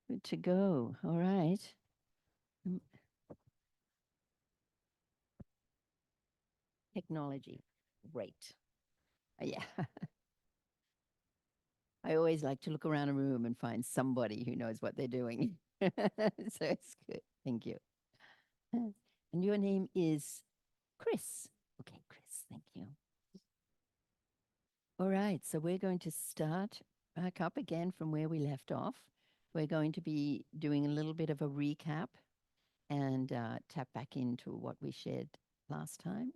Good to go. All right. Mm, Technology. Great. Yeah. I always like to look around a room and find somebody who knows what they're doing. So it's good. Thank you. And your name is Chris. Okay, Chris. Thank you. All right. So we're going to start back up again from where we left off. We're going to be doing a little bit of a recap and tap back into what we shared last time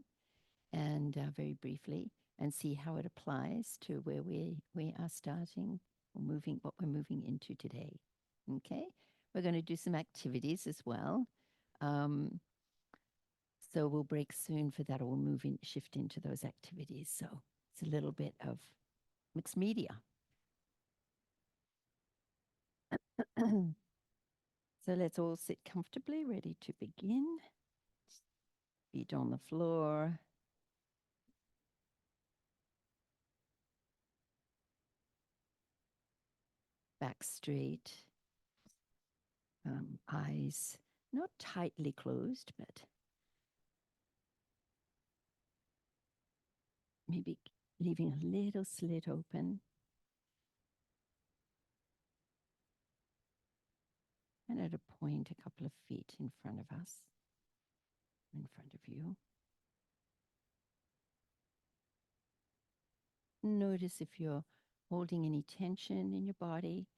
and very briefly and see how it applies to where we are starting or moving what we're moving into today. Okay, we're going to do some activities as well. Um, so we'll break soon for that, or we'll shift into those activities. So it's a little bit of mixed media. So let's all sit comfortably, ready to begin. Feet on the floor, back straight, eyes not tightly closed, but maybe leaving a little slit open. And at a point, a couple of feet in front of us, in front of you. Notice if you're holding any tension in your body.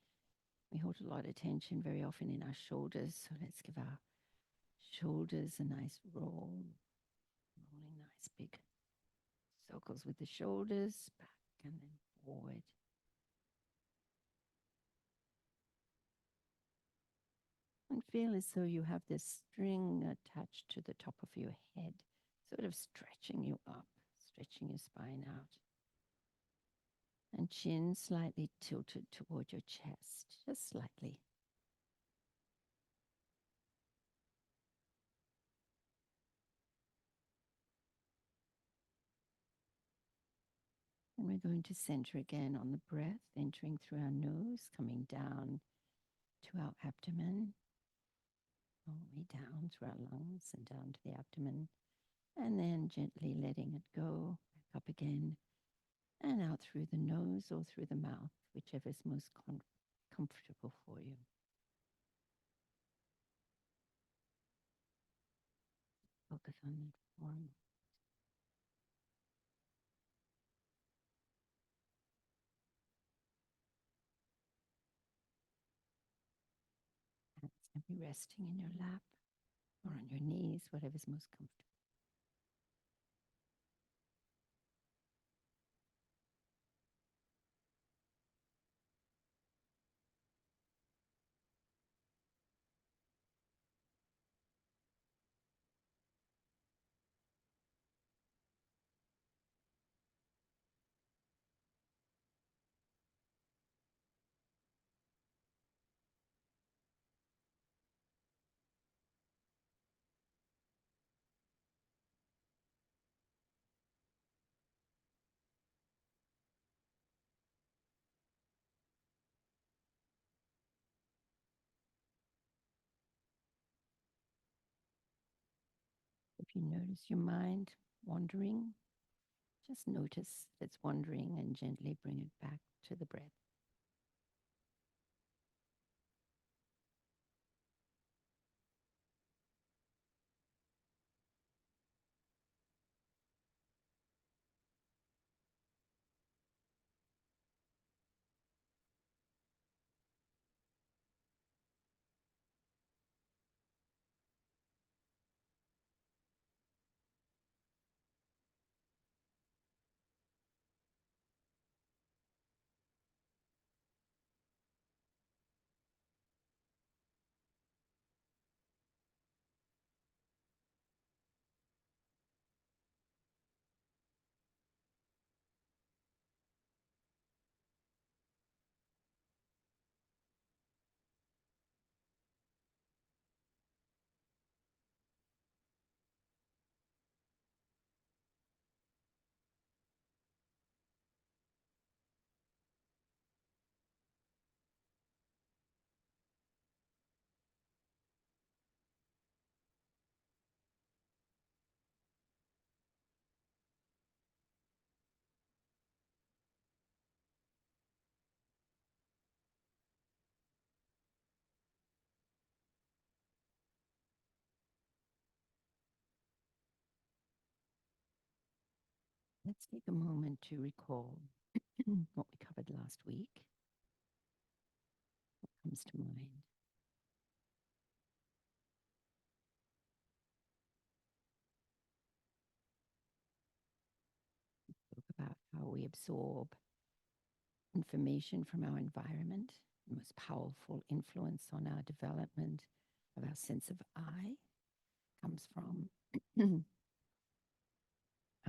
We hold a lot of tension very often in our shoulders. So let's give our shoulders a nice roll, rolling nice big circles with the shoulders, back and then forward. And feel as though you have this string attached to the top of your head, sort of stretching you up, stretching your spine out. And chin slightly tilted toward your chest, just slightly. And we're going to center again on the breath, entering through our nose, coming down to our abdomen, all the way down through our lungs and down to the abdomen, and then gently letting it go back up again and out through the nose or through the mouth, whichever is most comfortable for you. Focus on that form. Hands can be resting in your lap or on your knees, whatever's most comfortable. If you notice your mind wandering, just notice it's wandering and gently bring it back to the breath. Let's take a moment to recall what we covered last week. What comes to mind? Talk about how we absorb information from our environment. The most powerful influence on our development of our sense of I comes from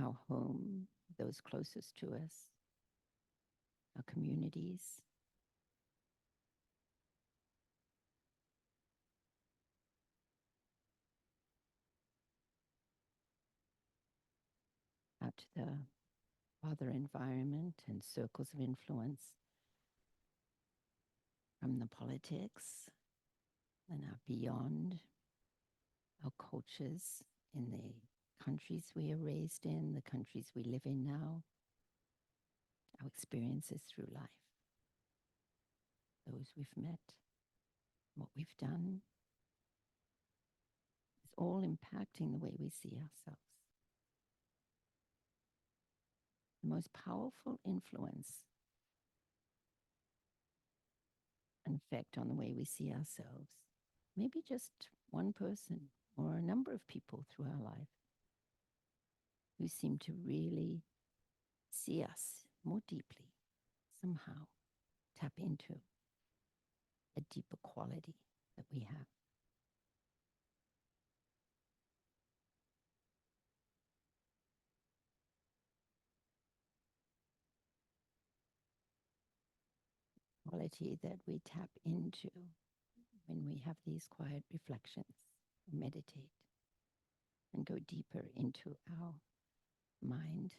our home, those closest to us, our communities, out to the other environment and circles of influence from the politics and our beyond, our cultures in the countries we are raised in, the countries we live in now, our experiences through life, those we've met, what we've done, is all impacting the way we see ourselves. The most powerful influence and effect on the way we see ourselves, maybe just one person or a number of people through our life who seem to really see us more deeply, somehow tap into a deeper quality that we have. Quality that we tap into when we have these quiet reflections, meditate, and go deeper into our mind,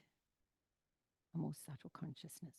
a more subtle consciousness.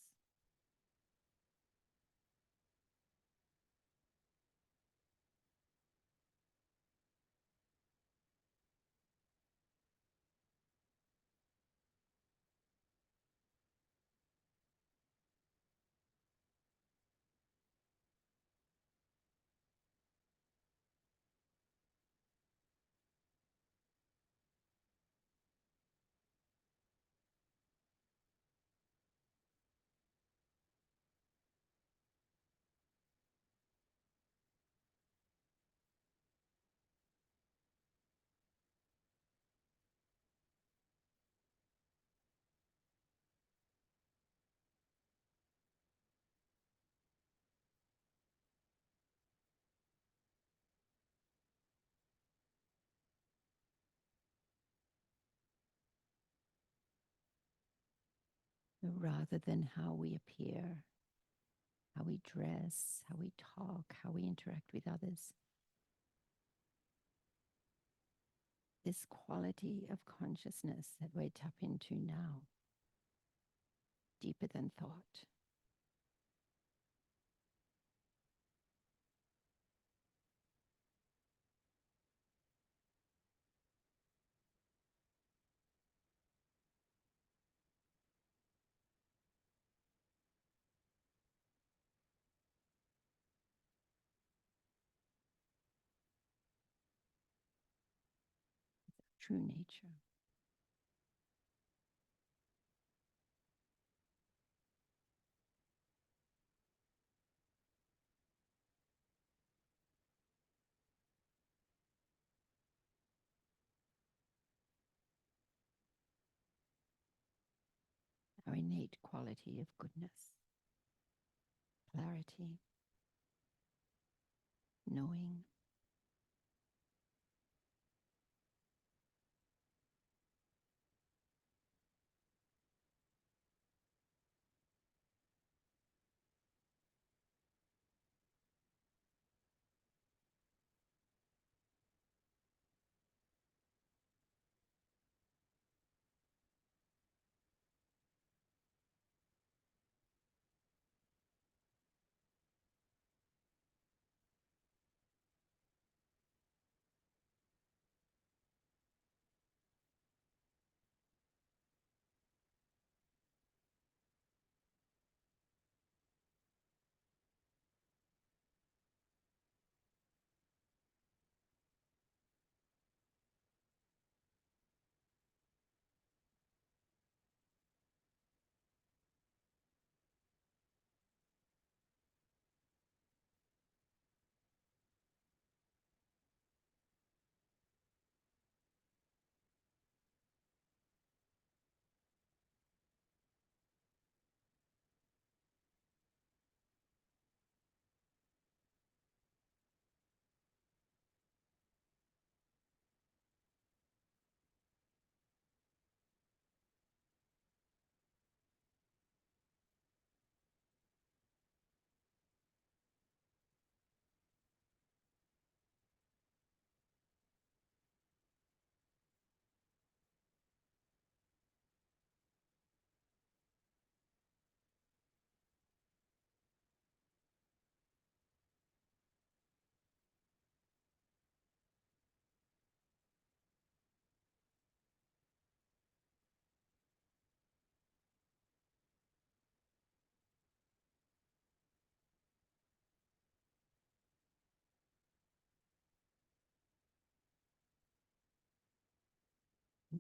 Rather than how we appear, how we dress, how we talk, how we interact with others, this quality of consciousness that we tap into now, deeper than thought. True nature. Our innate quality of goodness, clarity, knowing.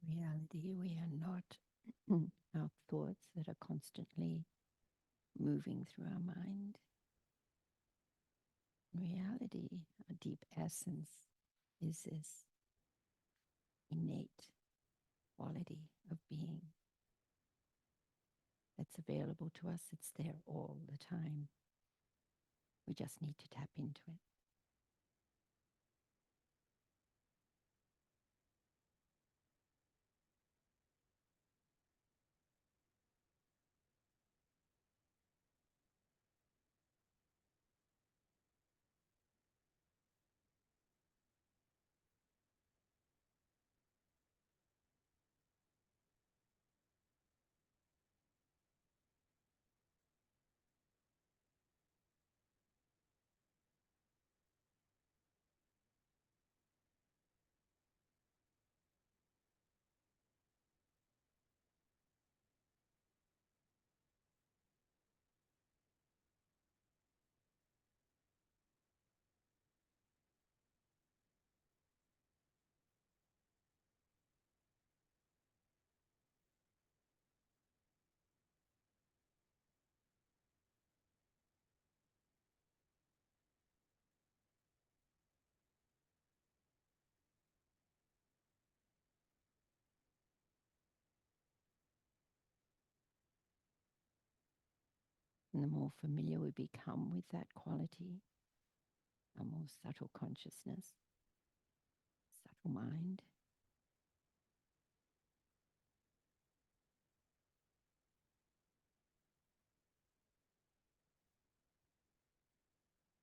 reality. We are not our thoughts that are constantly moving through our mind. Reality, our deep essence, is this innate quality of being that's available to us. It's there all the time. We just need to tap into it. And the more familiar we become with that quality, a more subtle consciousness, subtle mind,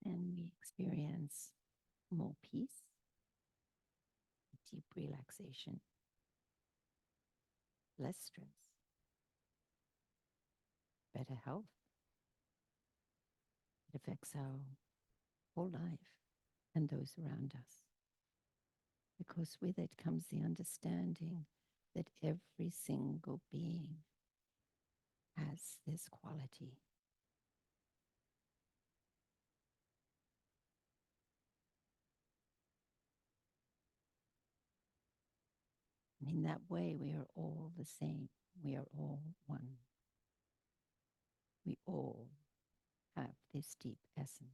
and we experience more peace, deep relaxation, less stress, better health. It affects our whole life and those around us. Because with it comes the understanding that every single being has this quality. And in that way, we are all the same. We are all one. We all have this deep essence.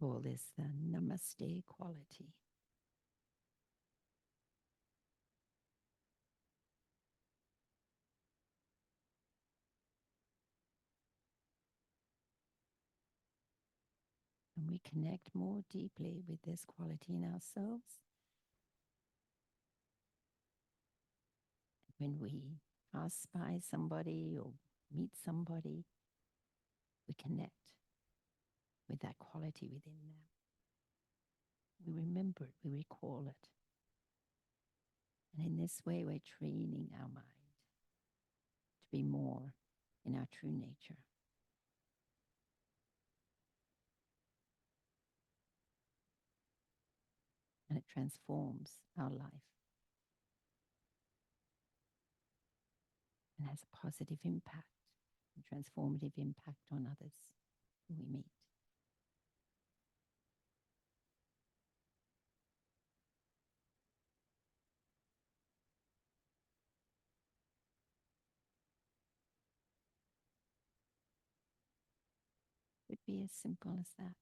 All is the namaste quality. And we connect more deeply with this quality in ourselves when we pass by somebody or meet somebody. We connect with that quality within them. We remember it, we recall it. And in this way, we're training our mind to be more in our true nature. And it transforms our life and has a positive impact, a transformative impact on others who we meet. be as simple as that.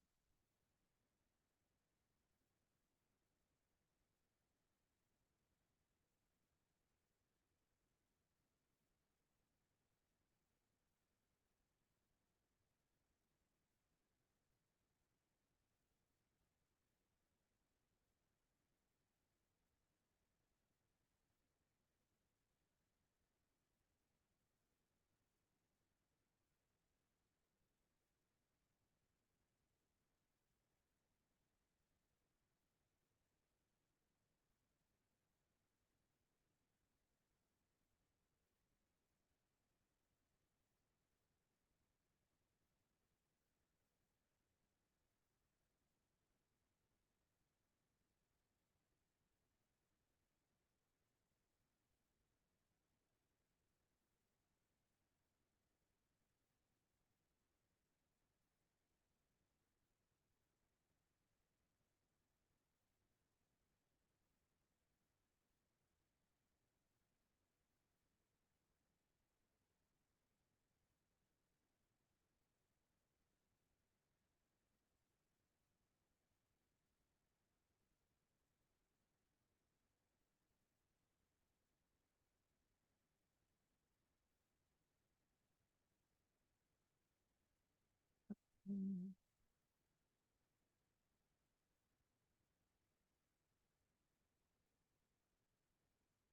Mm.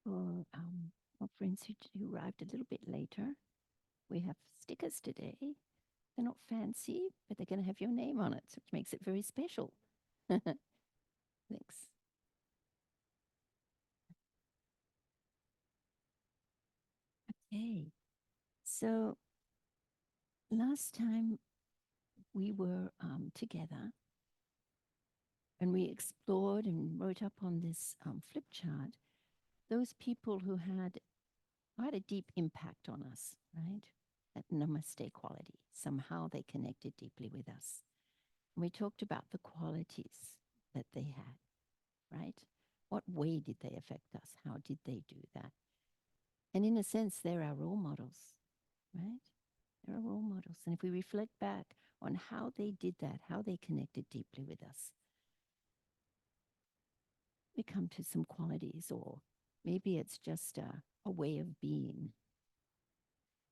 For our friends who arrived a little bit later, we have stickers today. They're not fancy, but they're going to have your name on it, which makes it very special. Thanks. Okay. So last time we were together and we explored and wrote up on this flip chart those people who had quite a deep impact on us, right? That namaste quality. Somehow they connected deeply with us. And we talked about the qualities that they had, right? What way did they affect us? How did they do that? And in a sense, they're our role models, right? They're our role models. And if we reflect back on how they did that, how they connected deeply with us, we come to some qualities, or maybe it's just a way of being.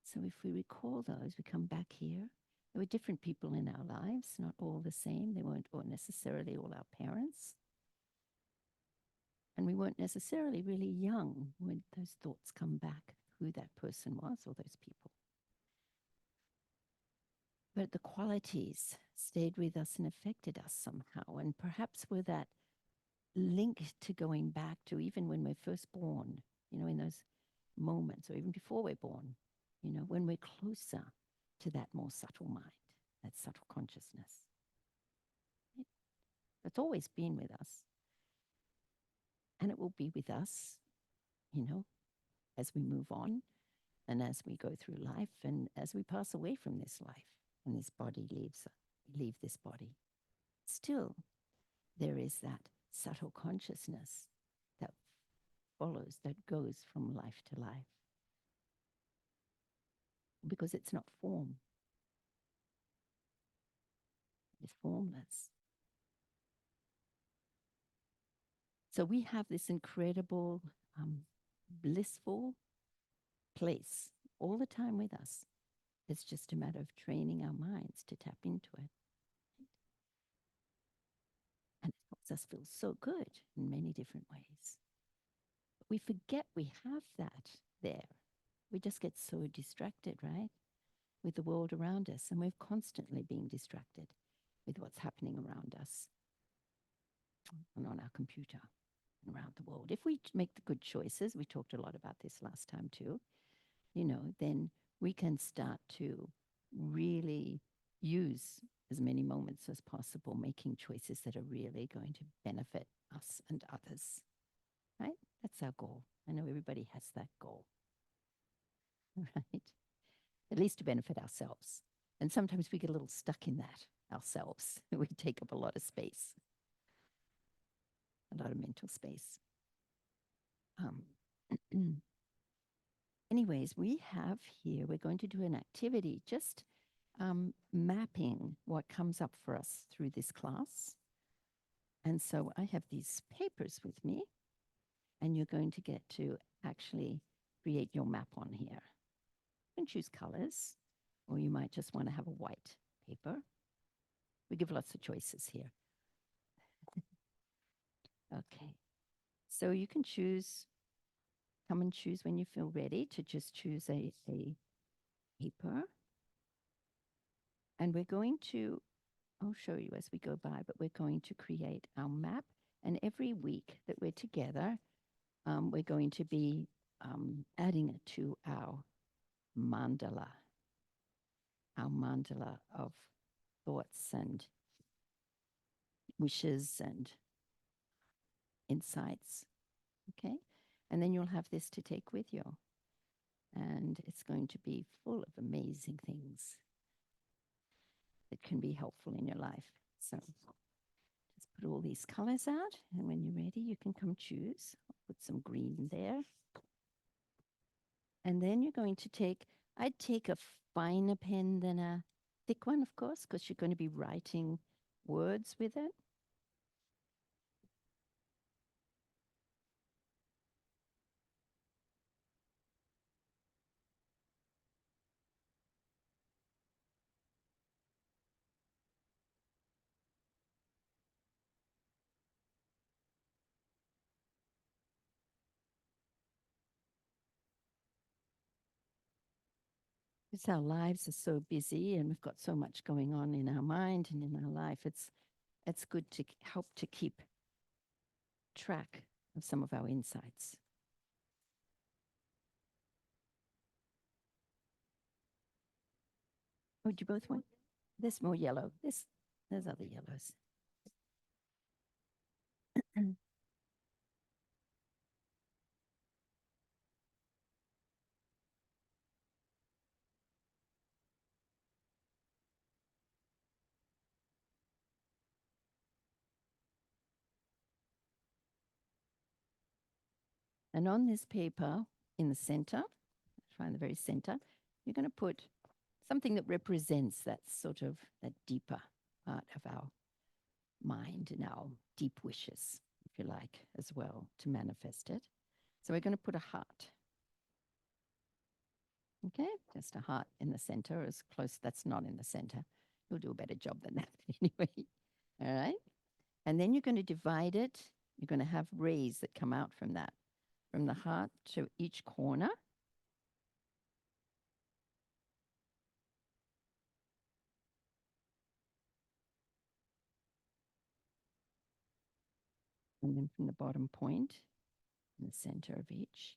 So if we recall those, we come back here. There were different people in our lives, not all the same. They weren't all necessarily all our parents. And we weren't necessarily really young when those thoughts come back, who that person was or those people. But the qualities stayed with us and affected us somehow. And perhaps were that link to going back to even when we're first born, in those moments, or even before we're born, when we're closer to that more subtle mind, that subtle consciousness. It's always been with us. And it will be with us, as we move on and as we go through life and as we pass away from this life and this body leave this body. Still, there is that subtle consciousness that follows, that goes from life to life. Because it's not form. It's formless. So we have this incredible, blissful place all the time with us. It's just a matter of training our minds to tap into it. And it helps us feel so good in many different ways. But we forget we have that there. We just get so distracted, right? With the world around us. And we're constantly being distracted with what's happening around us and on our computer and around the world. If we make the good choices, we talked a lot about this last time too, then we can start to really use as many moments as possible, making choices that are really going to benefit us and others, right? That's our goal. I know everybody has that goal, right? At least to benefit ourselves. And sometimes we get a little stuck in that ourselves. We take up a lot of space, a lot of mental space. Anyways, we have here, we're going to do an activity just mapping what comes up for us through this class. And so I have these papers with me, and you're going to get to actually create your map on here. You can choose colors, or you might just want to have a white paper. We give lots of choices here. Okay. So you can come and choose when you feel ready to just choose a paper. And we're going to, I'll show you as we go by, but we're going to create our map. And every week that we're together, we're going to be adding it to mandala, our mandala of thoughts and wishes and insights. Okay. And then you'll have this to take with you. And it's going to be full of amazing things that can be helpful in your life. So just put all these colors out. And when you're ready, you can come choose. I'll put some green there. And then you're going to I'd take a finer pen than a thick one, of course, because you're going to be writing words with it. It's our lives are so busy and we've got so much going on in our mind and in our life. It's good to help to keep track of some of our insights. Oh, do you both want? There's more yellow. There's other yellows. And on this paper, in the center, find the very center, you're going to put something that represents that sort of that deeper part of our mind and our deep wishes, if you like, as well, to manifest it. So we're going to put a heart. Okay, just a heart in the center, as close, that's not in the center. You'll do a better job than that anyway. All right. And then you're going to divide it. You're going to have rays that come out from that, from the heart to each corner. And then from the bottom point, in the center of each.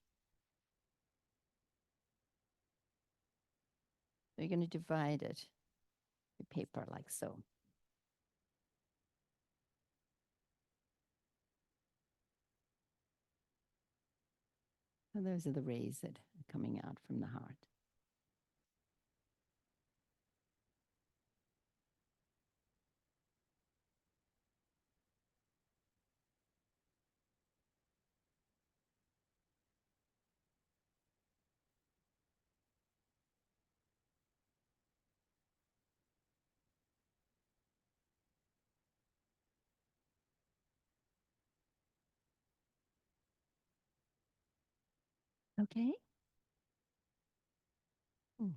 So you're going to divide it, the paper like so. And those are the rays that are coming out from the heart. Okay. Mm.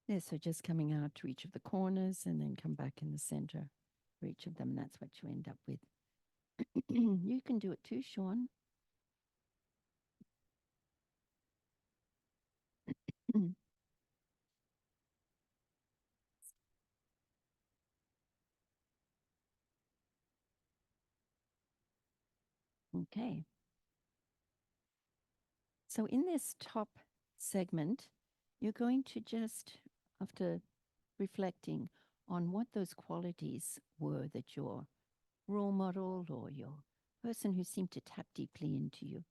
Yeah, so just coming out to each of the corners and then come back in the center for each of them. And that's what you end up with. You can do it too, Sean. Okay. So in this top segment, you're going to just, after reflecting on what those qualities were that your role model or your person who seemed to tap deeply into you,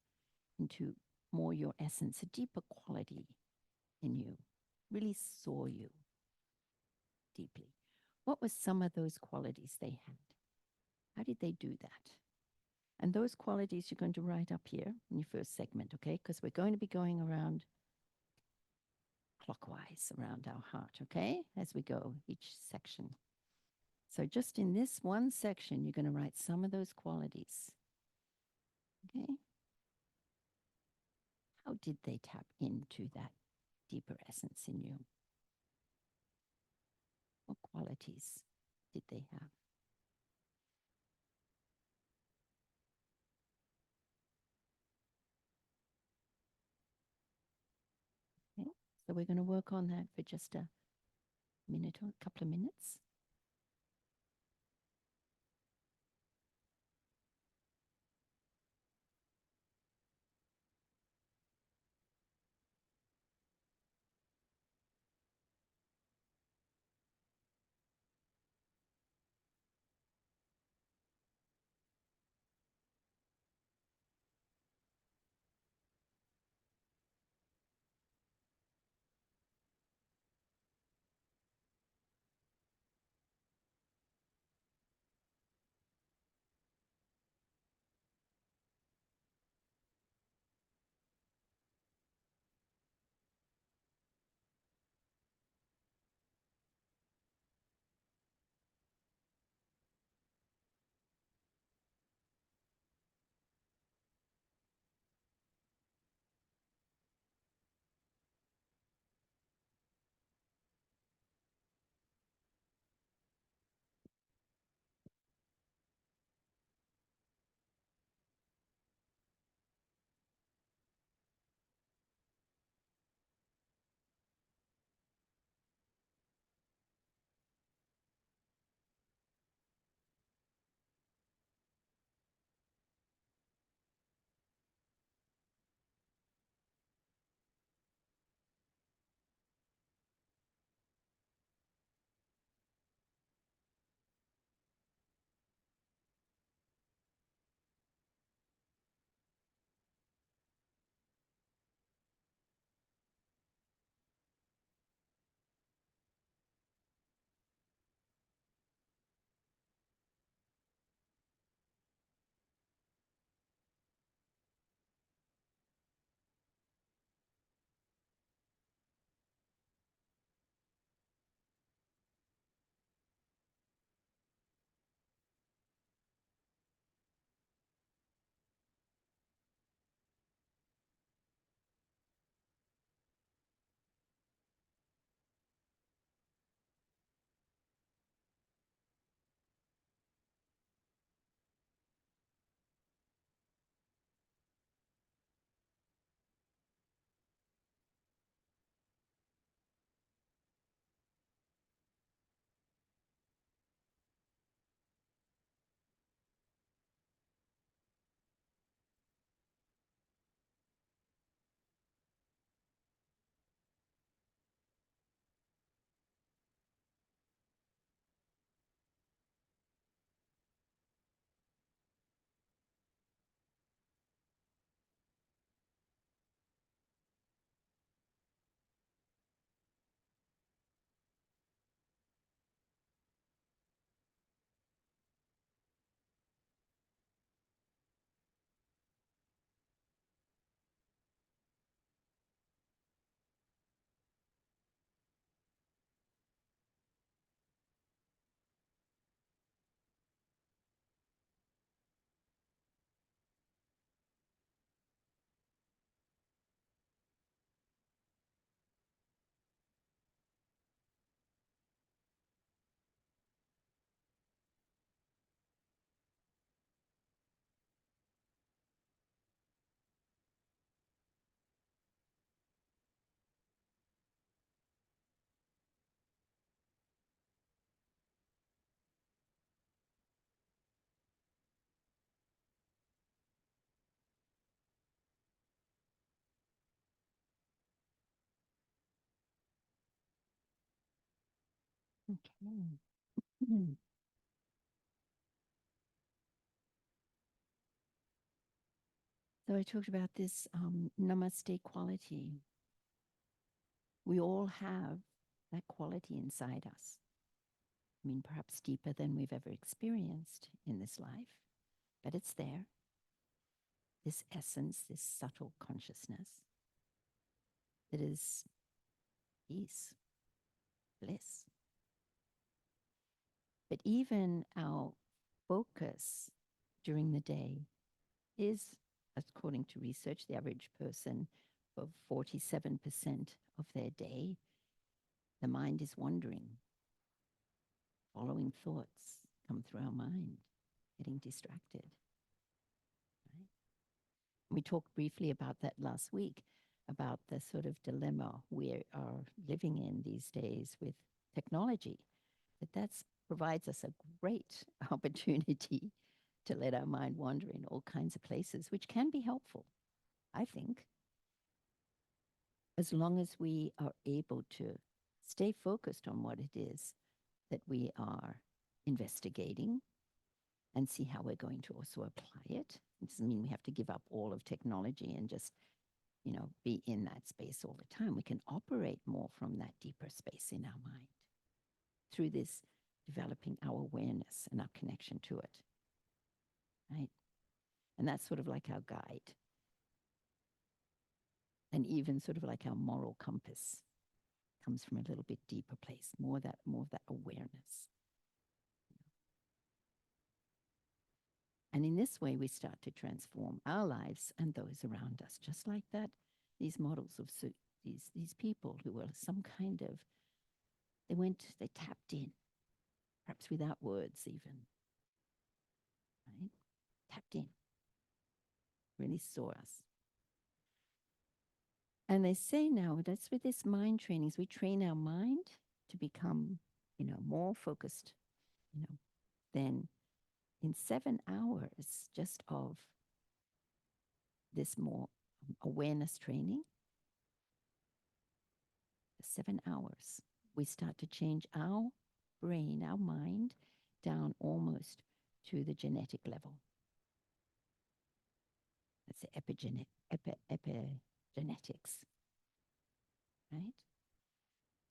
into more your essence, a deeper quality in you, really saw you. deeply. What were some of those qualities they had? How did they do that? And those qualities you're going to write up here in your first segment, okay? Because we're going to be going around clockwise around our heart, okay? As we go each section. So just in this one section, you're going to write some of those qualities, okay? How did they tap into that deeper essence in you? What qualities did they have? Okay? So we're going to work on that for just a minute or a couple of minutes. Okay. Mhm. So I talked about this namaste quality. We all have that quality inside us. I mean, perhaps deeper than we've ever experienced in this life, but it's there. This essence, this subtle consciousness that is peace, bliss. But even our focus during the day is, according to research, the average person for 47% of their day, the mind is wandering, following thoughts come through our mind, getting distracted. Right? We talked briefly about that last week, about the sort of dilemma we are living in these days with technology, that provides us a great opportunity to let our mind wander in all kinds of places, which can be helpful, I think, as long as we are able to stay focused on what it is that we are investigating and see how we're going to also apply it. It doesn't mean we have to give up all of technology and just, be in that space all the time. We can operate more from that deeper space in our mind through this developing our awareness and our connection to it, right? And that's sort of like our guide. And even sort of like our moral compass comes from a little bit deeper place, more of that awareness. And in this way, we start to transform our lives and those around us, just like that. These models of these people who were some kind of, they tapped in, perhaps without words even, right? Tapped in, really saw us. And they say now, that's with this mind trainings, we train our mind to become, more focused, then in 7 hours just of this more awareness training, 7 hours, we start to change our brain, our mind, down almost to the genetic level. That's the epigenetics, right?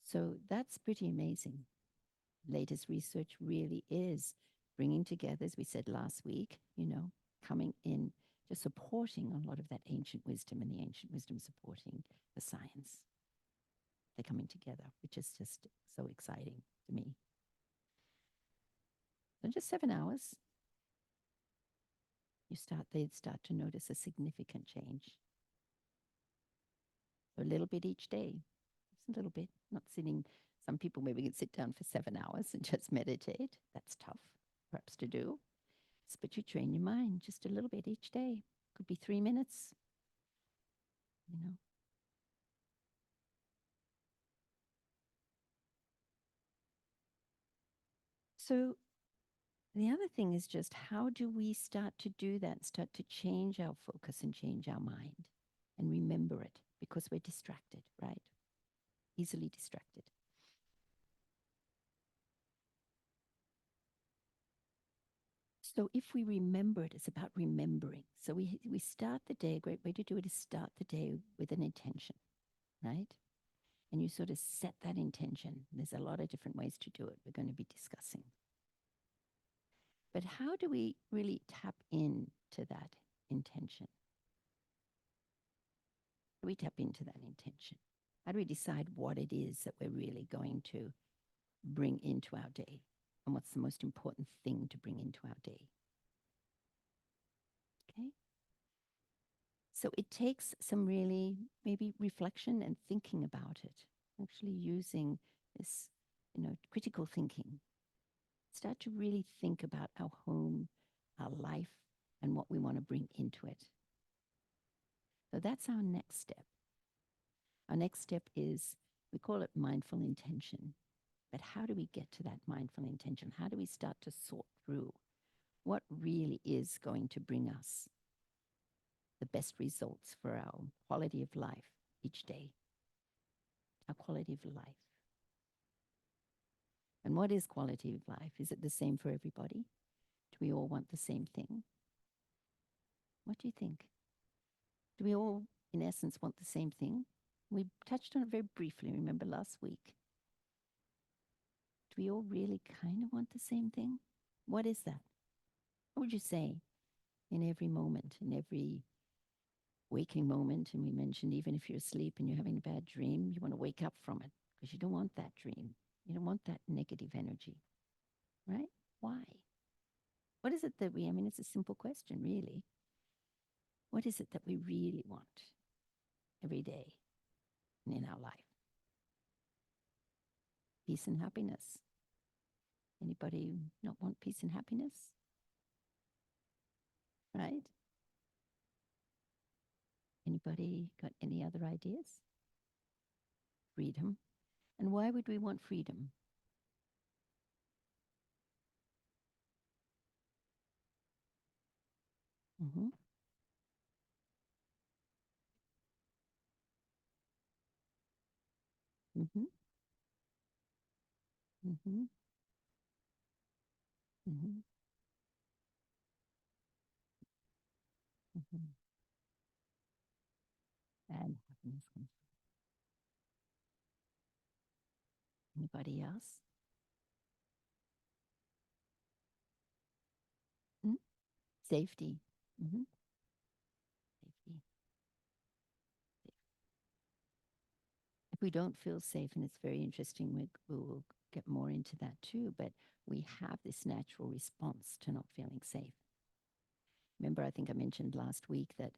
So that's pretty amazing. Latest research really is bringing together, as we said last week, coming in, just supporting a lot of that ancient wisdom and the ancient wisdom supporting the science. They're coming together, which is just so exciting to me. So in just 7 hours, they'd start to notice a significant change. So a little bit each day, just a little bit, not sitting. Some people maybe can sit down for 7 hours and just meditate. That's tough, perhaps, to do. But you train your mind just a little bit each day. Could be 3 minutes, So the other thing is just how do we start to do that, start to change our focus and change our mind and remember it, because we're distracted, right? Easily distracted. So if we remember it, it's about remembering. So we start the day, a great way to do it is start the day with an intention, right? And you sort of set that intention. There's a lot of different ways to do it we're going to be discussing. But how do we really tap into that intention? How do we tap into that intention? How do we decide what it is that we're really going to bring into our day? And what's the most important thing to bring into our day? Okay? So it takes some really maybe reflection and thinking about it, actually using this, critical thinking. Start to really think about our home, our life, and what we want to bring into it. So that's our next step. Our next step is, we call it mindful intention. But how do we get to that mindful intention? How do we start to sort through what really is going to bring us the best results for our quality of life each day? Our quality of life. And what is quality of life? Is it the same for everybody? Do we all want the same thing? What do you think? Do we all, in essence, want the same thing? We touched on it very briefly, remember, last week. do we all really kind of want the same thing? What is that? What would you say in every moment, in every waking moment? And we mentioned even if you're asleep and you're having a bad dream, you want to wake up from it because you don't want that dream. You don't want that negative energy, right? Why? What is it that I mean, it's a simple question, really. What is it that we really want every day and in our life? Peace and happiness. Anybody not want peace and happiness? Right? Anybody got any other ideas? Freedom. And why would we want freedom? Mm-hmm. Mm-hmm. Mm-hmm. Mm-hmm. Mm-hmm. And happiness comes. Anybody else? Mm? Safety. Mm-hmm. Safety. If we don't feel safe, and it's very interesting, we will get more into that too, but we have this natural response to not feeling safe. Remember, I think I mentioned last week that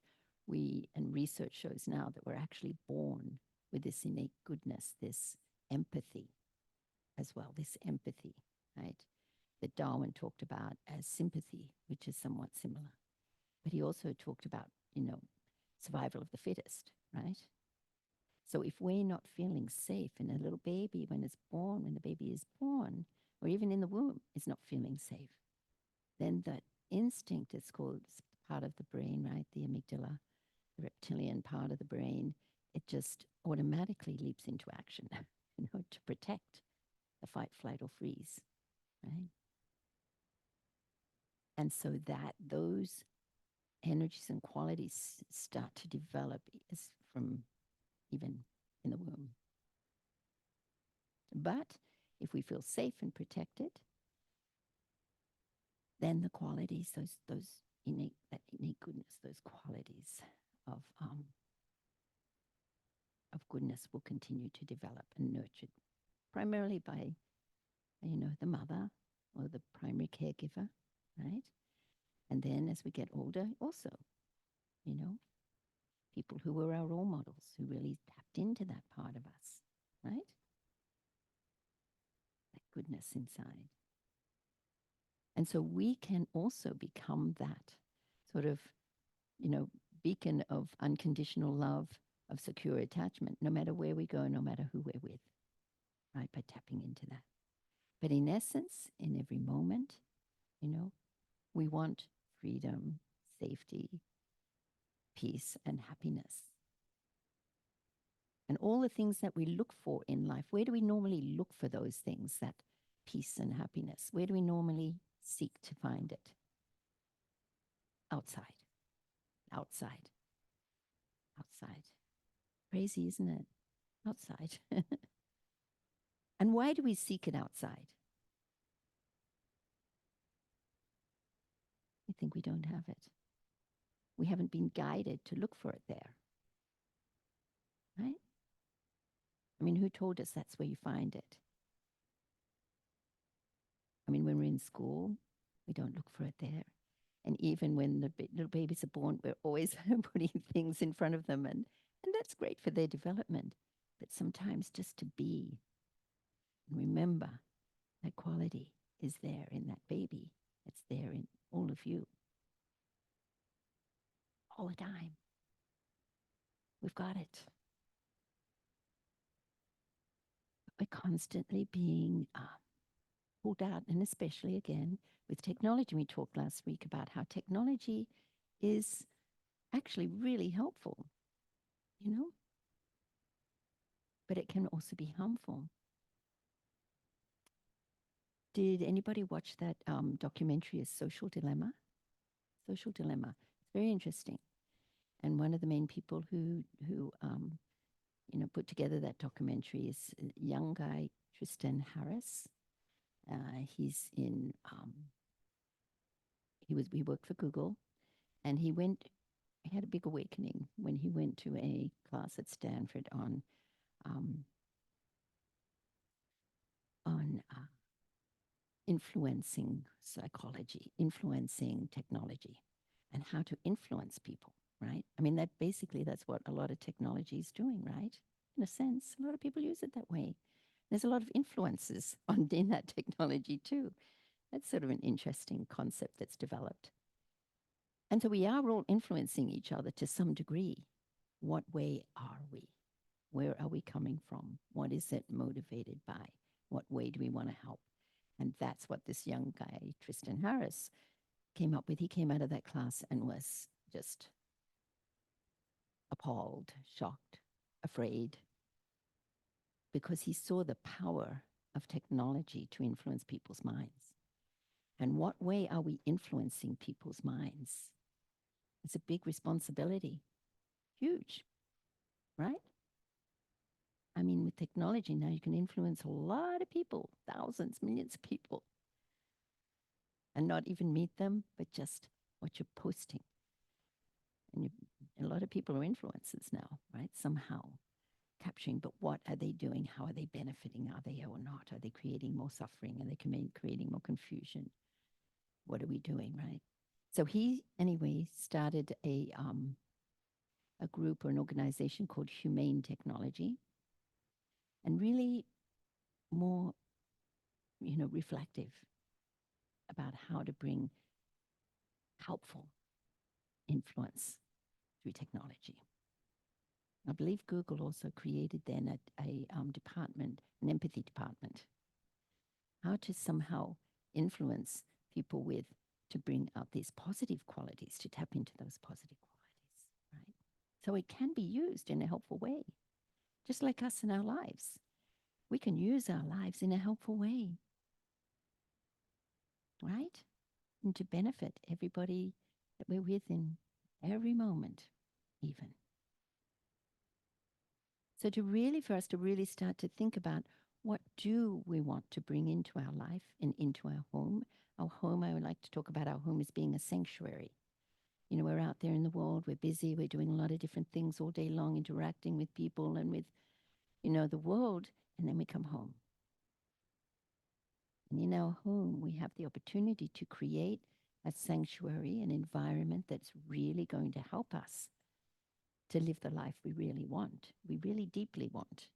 and research shows now that we're actually born with this innate goodness, this empathy as well, this empathy, right? That Darwin talked about as sympathy, which is somewhat similar. But he also talked about, survival of the fittest, right? So if we're not feeling safe, and a little baby, when the baby is born, or even in the womb, is not feeling safe, then that instinct is called part of the brain, right? The amygdala, the reptilian part of the brain, it just automatically leaps into action, to protect the fight, flight, or freeze, right? And so that those energies and qualities start to develop is from even in the womb. But if we feel safe and protected, then the qualities, those that innate goodness, those qualities of goodness will continue to develop and nurtured, primarily by the mother or the primary caregiver, right? And then as we get older, also, you know, people who were our role models, who really tapped into that part of us, right? That goodness inside. And so we can also become that sort of, beacon of unconditional love, of secure attachment, no matter where we go, no matter who we're with, right? By tapping into that. But in essence, in every moment, we want freedom, safety, peace, and happiness. And all the things that we look for in life, where do we normally look for those things, that peace and happiness? Where do we normally seek to find it? Outside, outside, outside. Crazy, isn't it? Outside. And why do we seek it outside? I think we don't have it. We haven't been guided to look for it there, right? I mean, who told us that's where you find it? I mean, when we're in school, we don't look for it there. And even when the little babies are born, we're always putting things in front of them. And that's great for their development. But sometimes just to be and remember that quality is there in that baby. It's there in all of you all the time. We've got it. We're constantly being pulled out, and especially again with technology. We talked last week about how technology is actually really helpful, but it can also be harmful. Did anybody watch that documentary, A Social Dilemma? Social Dilemma. It's very interesting. And one of the main people who put together that documentary is a young guy, Tristan Harris. He's in. He worked for Google, and he went. He had a big awakening when he went to a class at Stanford um, on influencing psychology, influencing technology, and how to influence people, right? I mean, that's what a lot of technology is doing, right? In a sense, a lot of people use it that way. There's a lot of influences in that technology too. That's sort of an interesting concept that's developed. And so we are all influencing each other to some degree. What way are we? Where are we coming from? What is it motivated by? What way do we want to help? And that's what this young guy, Tristan Harris, came up with. He came out of that class and was just appalled, shocked, afraid, because he saw the power of technology to influence people's minds. And what way are we influencing people's minds? It's a big responsibility, huge, right? I mean, with technology now, you can influence a lot of people, thousands, millions of people, and not even meet them, but just what you're posting. And a lot of people are influencers now, right? Somehow capturing, but what are they doing? How are they benefiting? Are they or not? Are they creating more suffering? Are they creating more confusion? What are we doing, right? So he, anyway, started a group or an organization called Humane Technology, and really more, reflective about how to bring helpful influence through technology. I believe Google also created then a department, an empathy department, how to somehow influence people to bring out these positive qualities, to tap into those positive qualities, right? So it can be used in a helpful way, just like us in our lives. We can use our lives in a helpful way, right? And to benefit everybody that we're with in every moment, even. So for us to really start to think about, what do we want to bring into our life and into our home? Our home, I would like to talk about our home as being a sanctuary. We're out there in the world, we're busy, we're doing a lot of different things all day long, interacting with people and with, the world, and then we come home. And in our home, we have the opportunity to create a sanctuary, an environment that's really going to help us to live the life we really want, we really deeply want,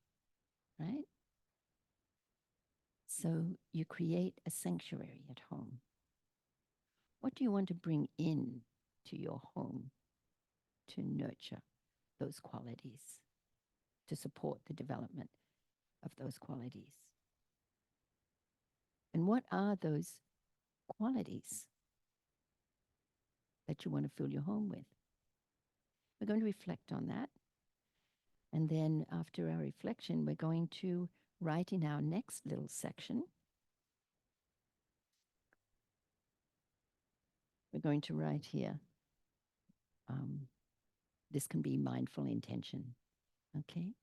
right? So you create a sanctuary at home. What do you want to bring in to your home to nurture those qualities, to support the development of those qualities? And what are those qualities that you want to fill your home with? We're going to reflect on that. And then after our reflection, we're going to write in our next little section. We're going to write here. This can be mindful intention. Okay?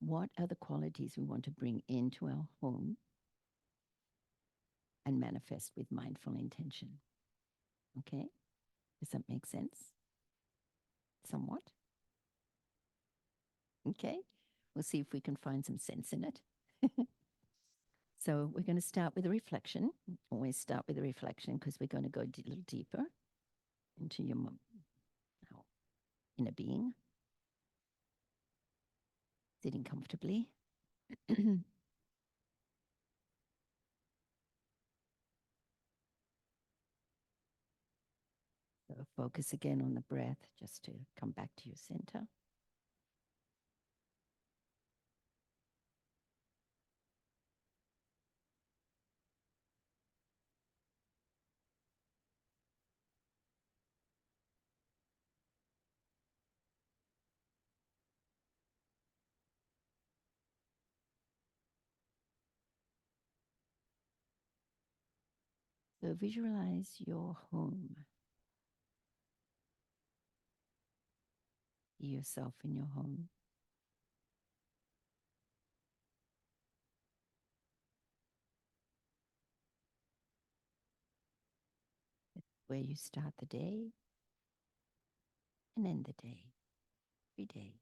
What are the qualities we want to bring into our home and manifest with mindful intention? Okay? Does that make sense? Somewhat? Okay? We'll see if we can find some sense in it. So we're going to start with a reflection. Always start with a reflection because we're going to go a little deeper into your inner being. Sitting comfortably. So focus again on the breath just to come back to your center. So visualize your home. See yourself in your home. where you start the day and end the day, every day.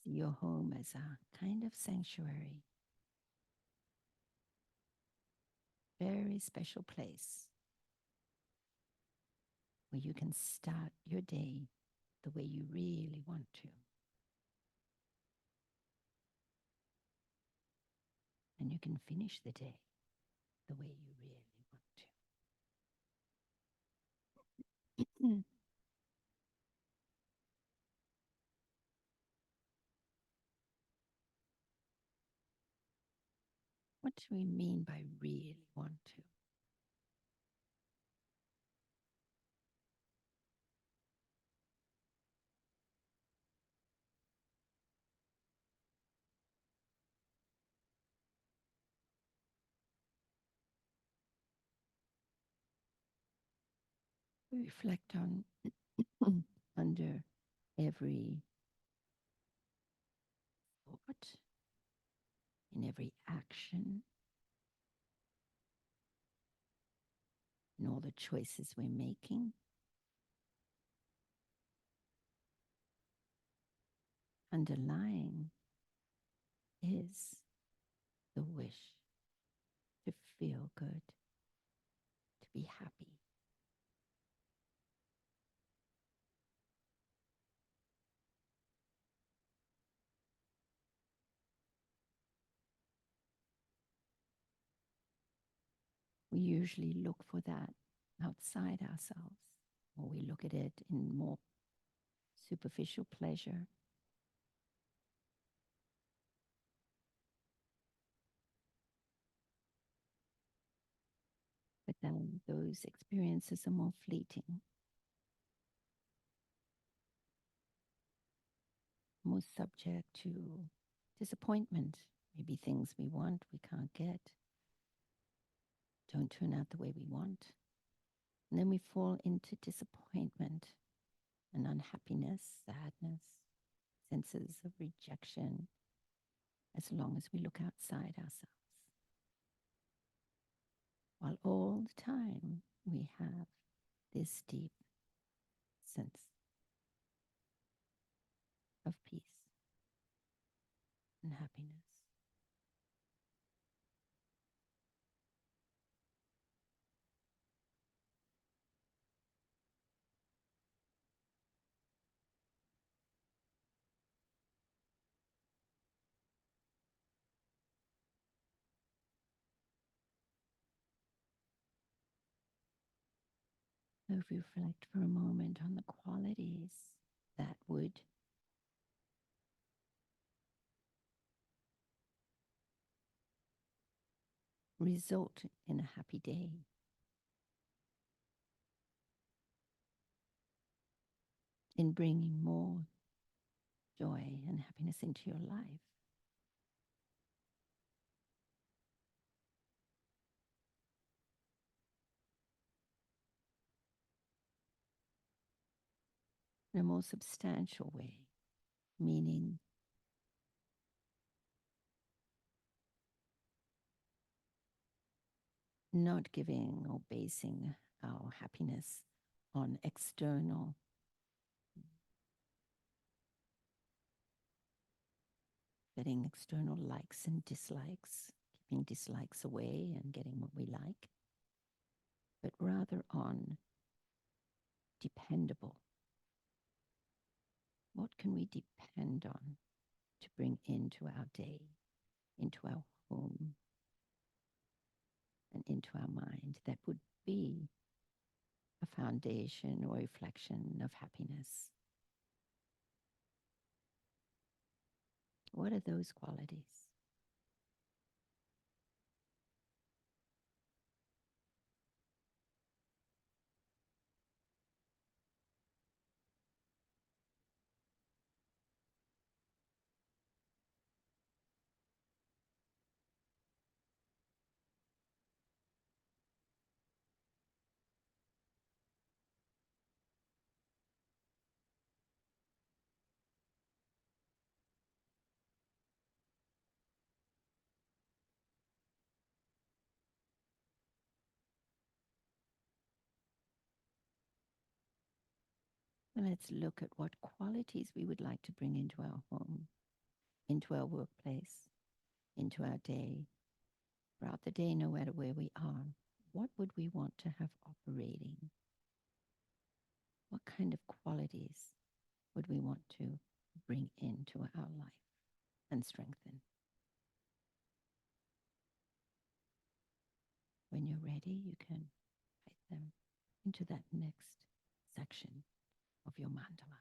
See your home as a kind of sanctuary, very special place where you can start your day the way you really want to. And you can finish the day the way you really want to. What do we mean by really want to? We reflect on under every thought, in every action, in all the choices we're making. Underlying is the wish to feel good, to be happy. We usually look for that outside ourselves, or we look at it in more superficial pleasure. But then those experiences are more fleeting, more subject to disappointment. Maybe things we want we can't get, don't turn out the way we want. And then we fall into disappointment and unhappiness, sadness, senses of rejection, as long as we look outside ourselves. While all the time we have this deep sense of peace and happiness. So if we reflect for a moment on the qualities that would result in a happy day, in bringing more joy and happiness into your life. In a more substantial way, meaning not giving or basing our happiness on external getting external likes and dislikes, keeping dislikes away and getting what we like, but rather on dependable. What can we depend on to bring into our day, into our home, and into our mind that would be a foundation or reflection of happiness? What are those qualities? Let's look at what qualities we would like to bring into our home, into our workplace, into our day, throughout the day, no matter where we are. What would we want to have operating? What kind of qualities would we want to bring into our life and strengthen? When you're ready, you can write them into that next section of your mandala.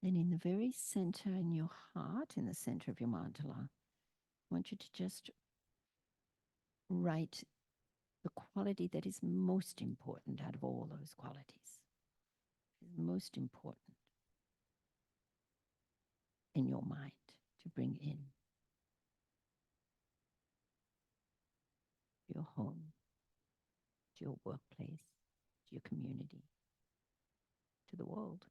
Then in the very center in your heart, in the center of your mandala, I want you to just write the quality that is most important out of all those qualities, is most important in your mind to bring in to your home, to your workplace, to your community, to the world.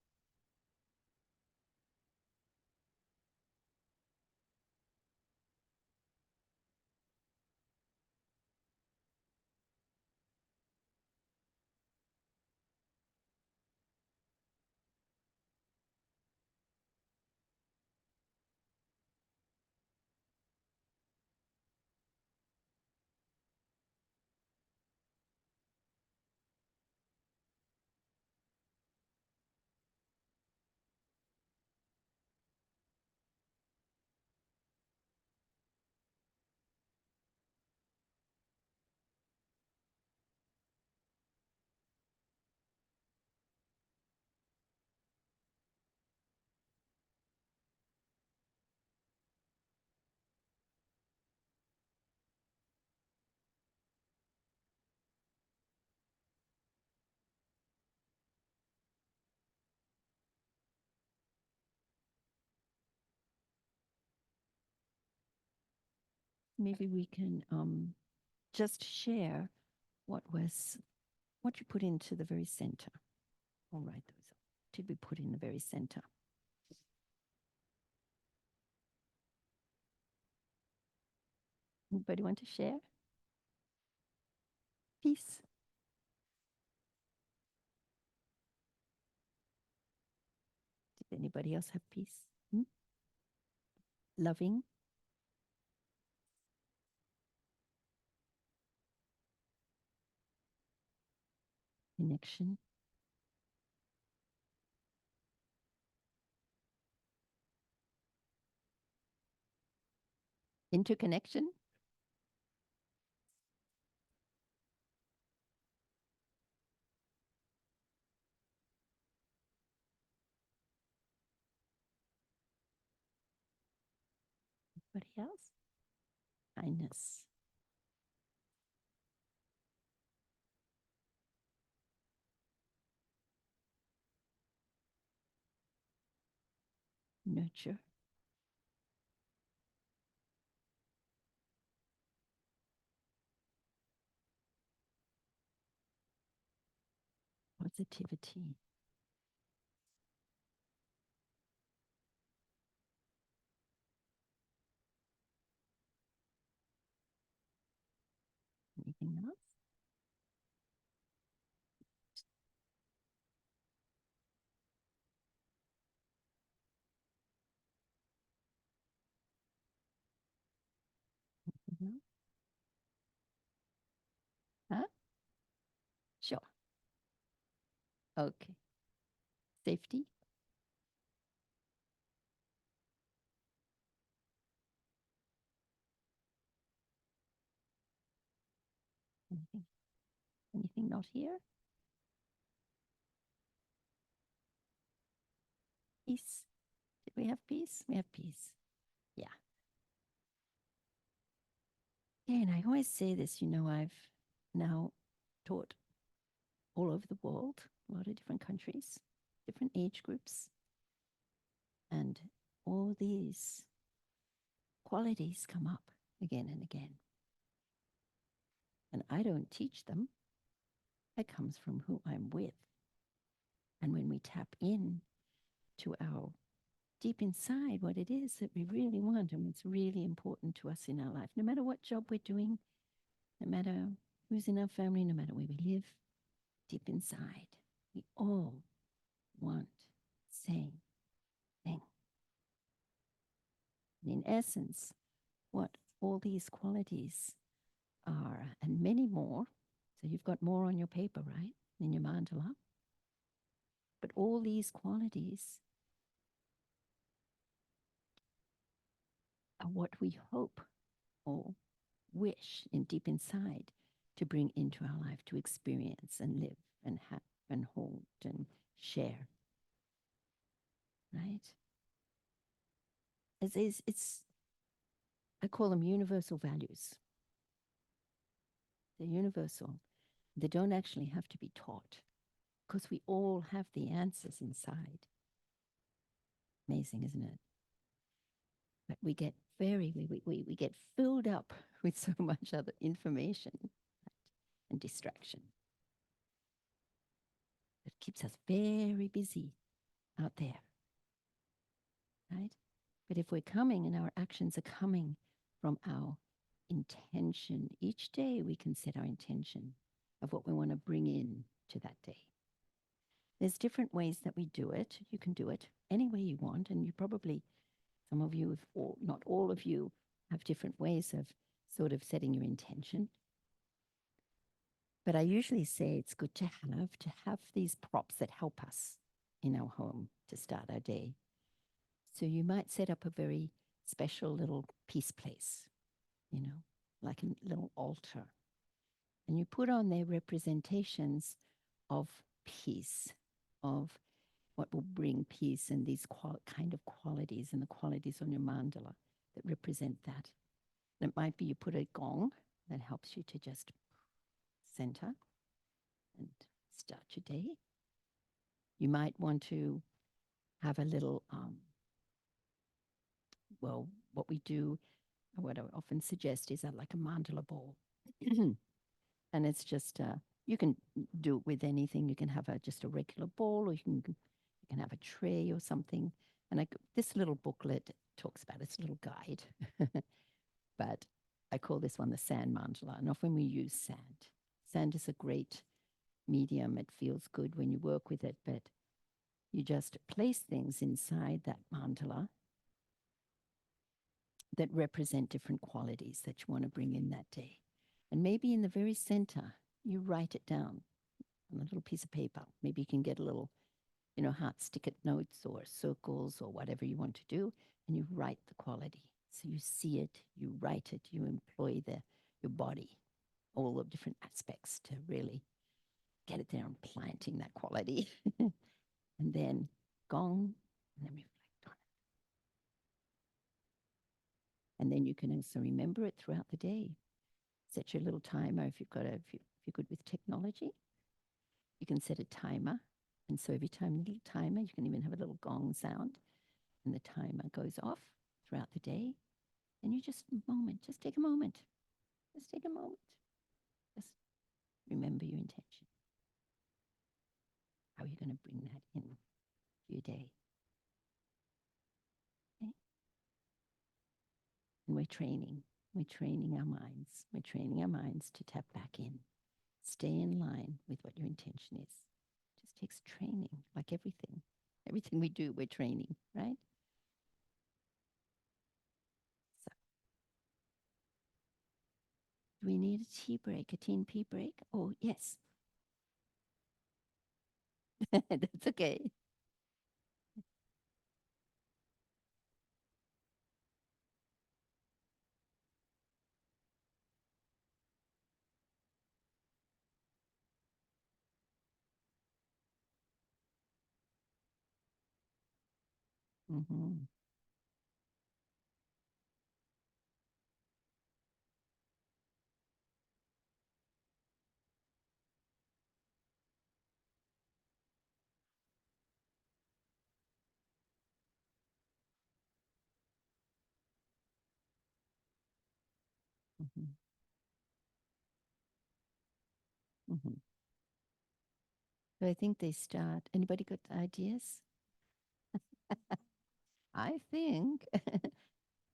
maybe we can just share what you put into the very center. All right, those did we put in the very center? Anybody want to share? Peace. Did anybody else have peace? Loving. Connection. Interconnection. Anybody else? Kindness. Nurture. Positivity. Anything else? Anything else? Huh? Sure. Okay. Safety. Anything? Anything not here? Peace. Did we have peace? We have peace. Yeah. Yeah, and I always say this, I've now taught all over the world, a lot of different countries, different age groups, and all these qualities come up again and again. And I don't teach them. It comes from who I'm with. And when we tap in to our deep inside what it is that we really want and what's really important to us in our life, no matter what job we're doing, no matter who's in our family, no matter where we live, deep inside, we all want the same thing. And in essence, what all these qualities are, and many more, so you've got more on your paper, right, in your mandala, but all these qualities are what we hope or wish in deep inside to bring into our life, to experience and live and have and hold and share. Right? It's I call them universal values. They're universal. They don't actually have to be taught because we all have the answers inside. Amazing, isn't it? But we get we get filled up with so much other information, right, and distraction. It keeps us very busy out there, right? But if we're coming and our actions are coming from our intention, each day we can set our intention of what we want to bring in to that day. There's different ways that we do it. You can do it any way you want, and you probably, some of you, if all, not all of you, have different ways of sort of setting your intention. But I usually say it's good to have these props that help us in our home to start our day. So you might set up a very special little peace place, like a little altar. And you put on there representations of peace, of what will bring peace and these kind of qualities and the qualities on your mandala that represent that. And it might be you put a gong that helps you to just center and start your day. You might want to have a little, what we do what I often suggest is like a mandala ball. And it's just, you can do it with anything. You can have just a regular ball, or you can have a tray or something. And this little booklet talks about it's a little guide, but I call this one the sand mandala. And often we use sand. Sand is a great medium. It feels good when you work with it, but you just place things inside that mandala that represent different qualities that you want to bring in that day. And maybe in the very center, you write it down on a little piece of paper. Maybe you can get a little, heart stick-it notes or circles or whatever you want to do, and you write the quality. So you see it, you write it, you employ your body, all the different aspects to really get it there and planting that quality. And then gong, and then reflect on it. And then you can also remember it throughout the day. Set your little timer if you're good with technology. You can set a timer. And so every time the little timer, you can even have a little gong sound, and the timer goes off throughout the day. And you just take a moment. Just take a moment. Just remember your intention. How are you going to bring that in to your day? Okay? And we're training. We're training our minds. We're training our minds to tap back in. Stay in line with what your intention is. It just takes training, like everything. Everything we do, we're training, right? So, do we need a tea break, a tea and pee break? Oh, yes. That's okay. Mm-hmm. Mm-hmm. Mm-hmm. So I think they start. Anybody got ideas? I think.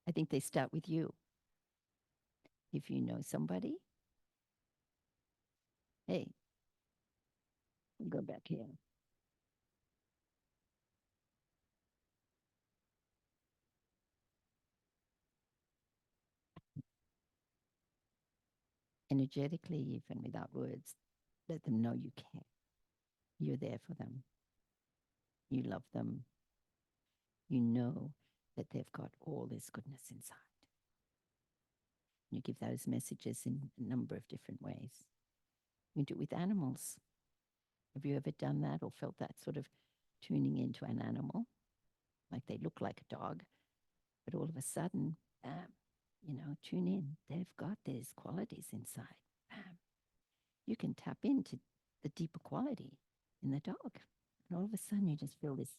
I think they start with you. If you know somebody, hey, go back here. Energetically, even without words, let them know you care. You're there for them. You love them. You know that they've got all this goodness inside. You give those messages in a number of different ways. You do it with animals. Have you ever done that or felt that sort of tuning into an animal? Like they look like a dog, but all of a sudden, tune in. They've got these qualities inside. You can tap into the deeper quality in the dog. And all of a sudden, you just feel this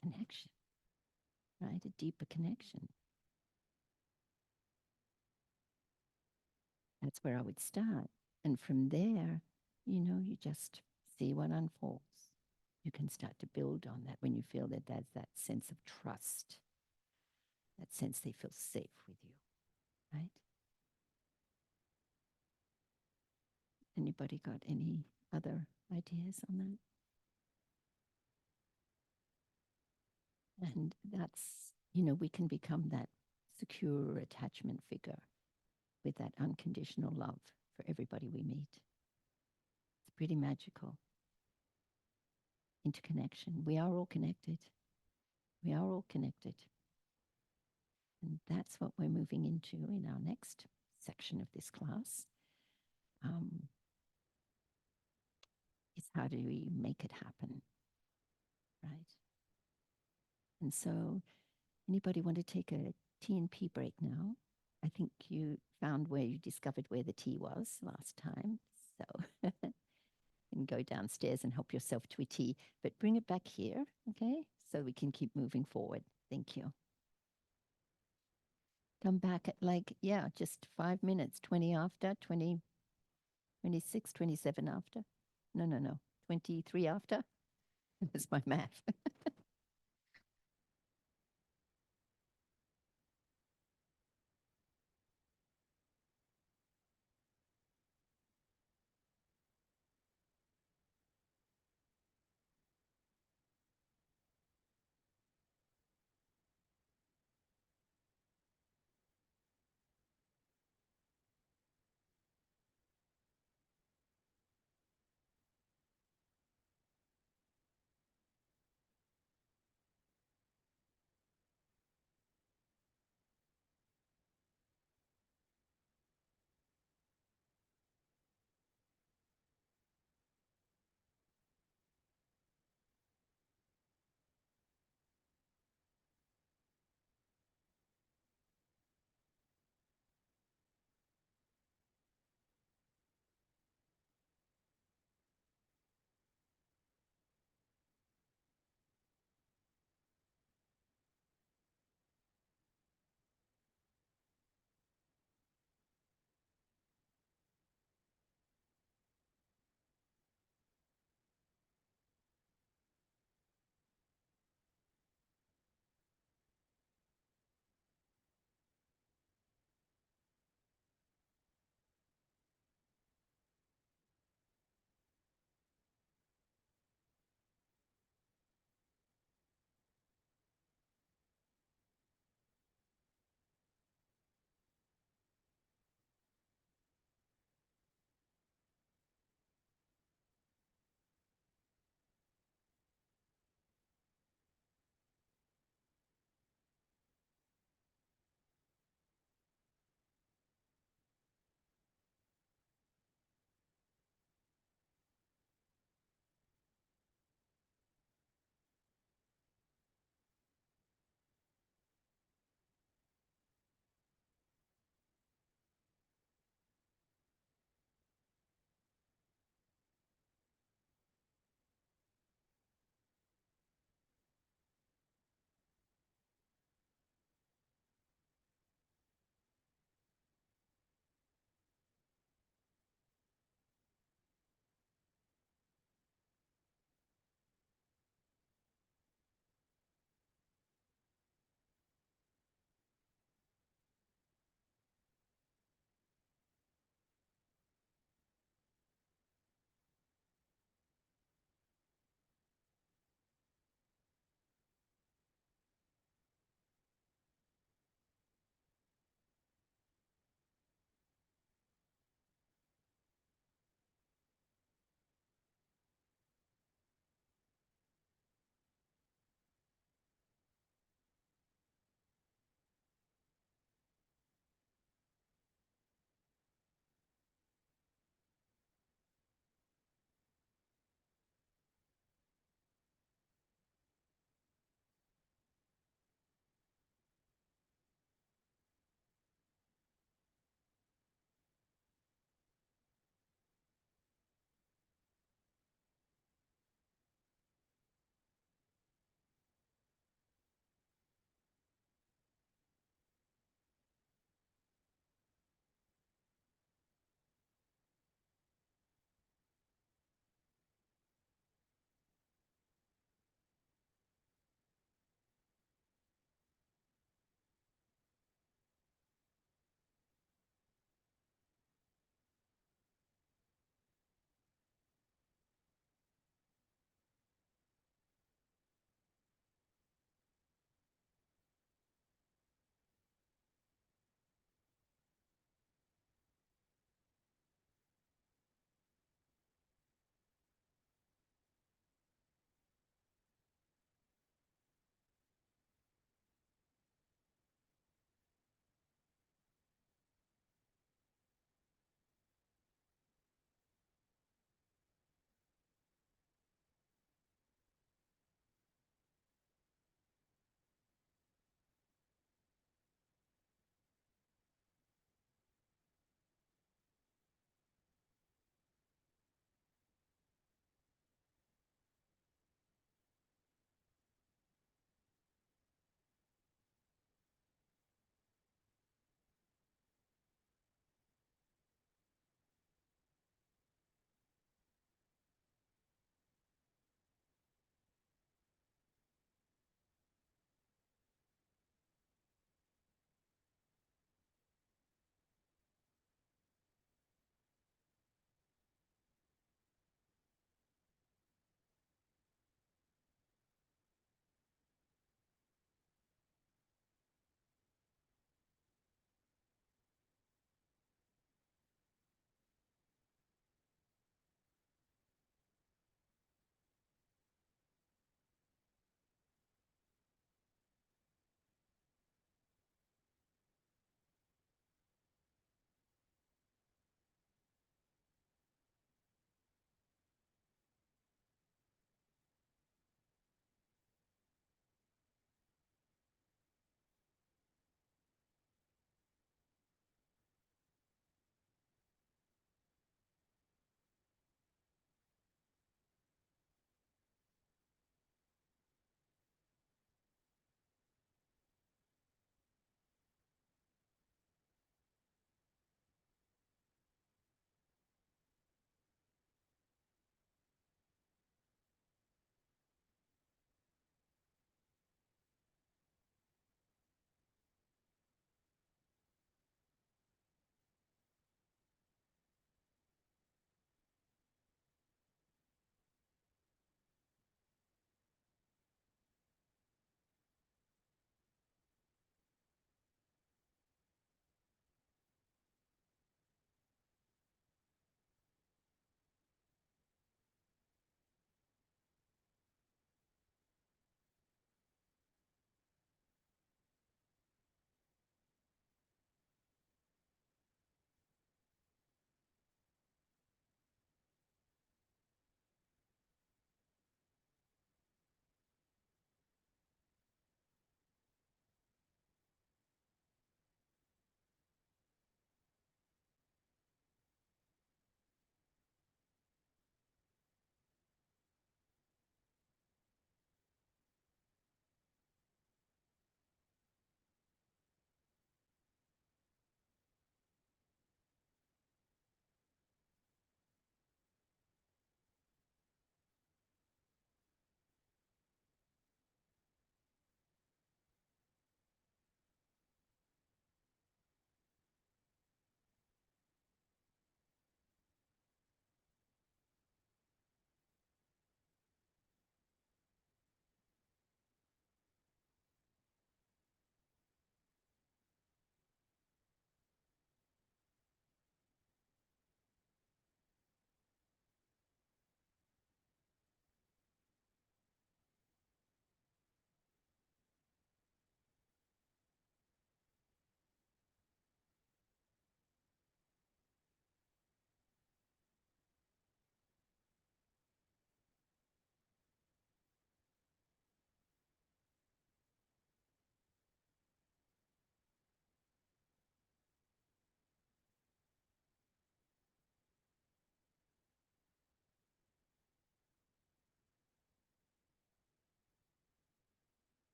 connection, right? A deeper connection. That's where I would start. And from there, you just see what unfolds. You can start to build on that when you feel that there's that sense of trust, that sense they feel safe with you, right? Anybody got any other ideas on that? And that's, we can become that secure attachment figure with that unconditional love for everybody we meet. It's pretty magical. Interconnection. We are all connected. We are all connected. And that's what we're moving into in our next section of this class. Is how do we make it happen, right? And so anybody want to take a tea and pee break now? I think you found where you discovered where the tea was last time. So and go downstairs and help yourself to a tea, but bring it back here, okay? So we can keep moving forward. Thank you. Come back at like, yeah, just 5 minutes, 20 after, 20, 26, 27 after. No, no, no. 23 after. That's my math.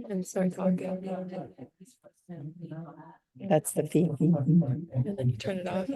I'm sorry, talking. That's the feed. And then you turn it off.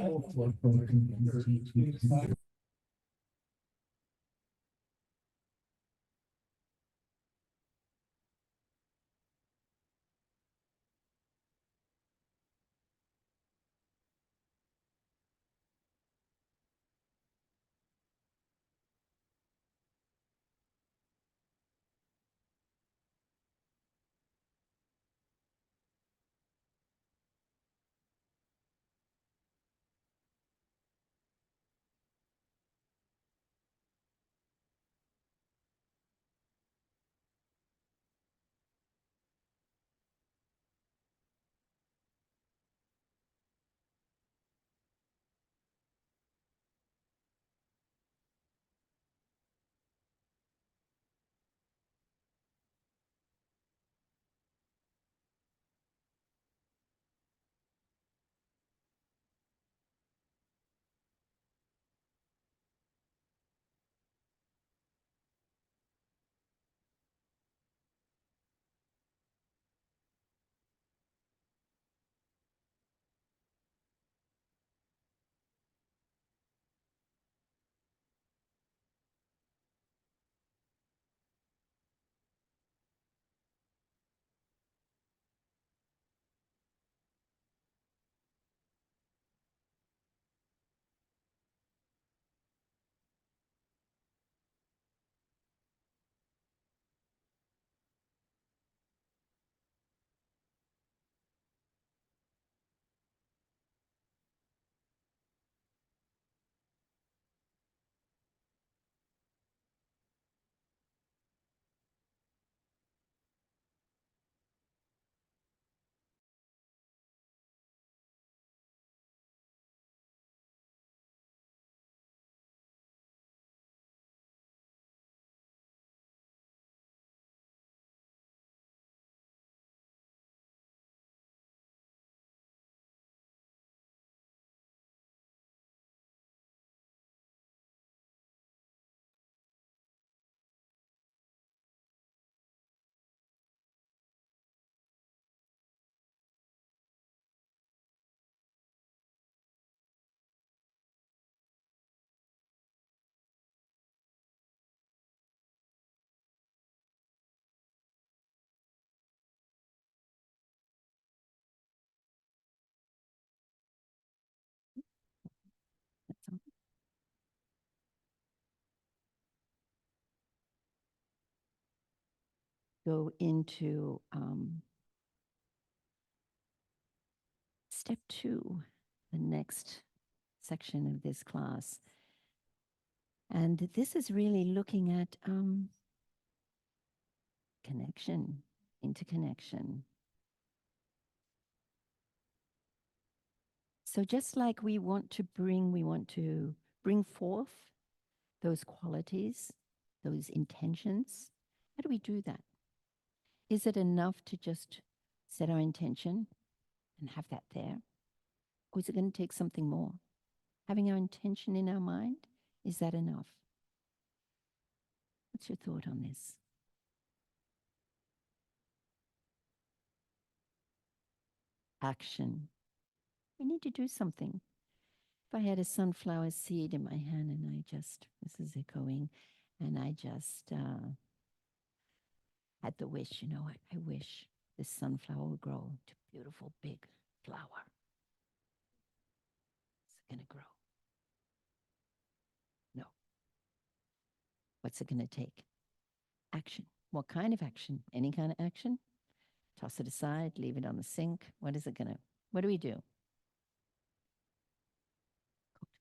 Go into step 2, the next section of this class. And this is really looking at connection, interconnection. So just like we want to bring forth those qualities, those intentions. How do we do that? Is it enough to just set our intention and have that there? Or is it going to take something more? Having our intention in our mind, is that enough? What's your thought on this? Action. We need to do something. If I had a sunflower seed in my hand and this is echoing, and I just had the wish, I wish this sunflower would grow to a beautiful big flower. Is it going to grow? No. What's it going to take? Action. What kind of action? Any kind of action? Toss it aside, leave it on the sink. What do we do?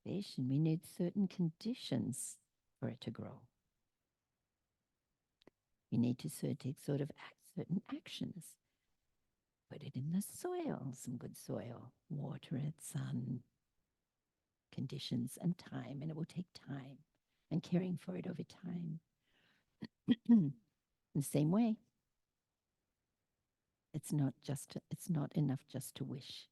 Cultivation. We need certain conditions for it to grow. We need to take certain actions. Put it in the soil, some good soil. Water it, sun, conditions, and time. And it will take time and caring for it over time. In the same way, it's not enough just to wish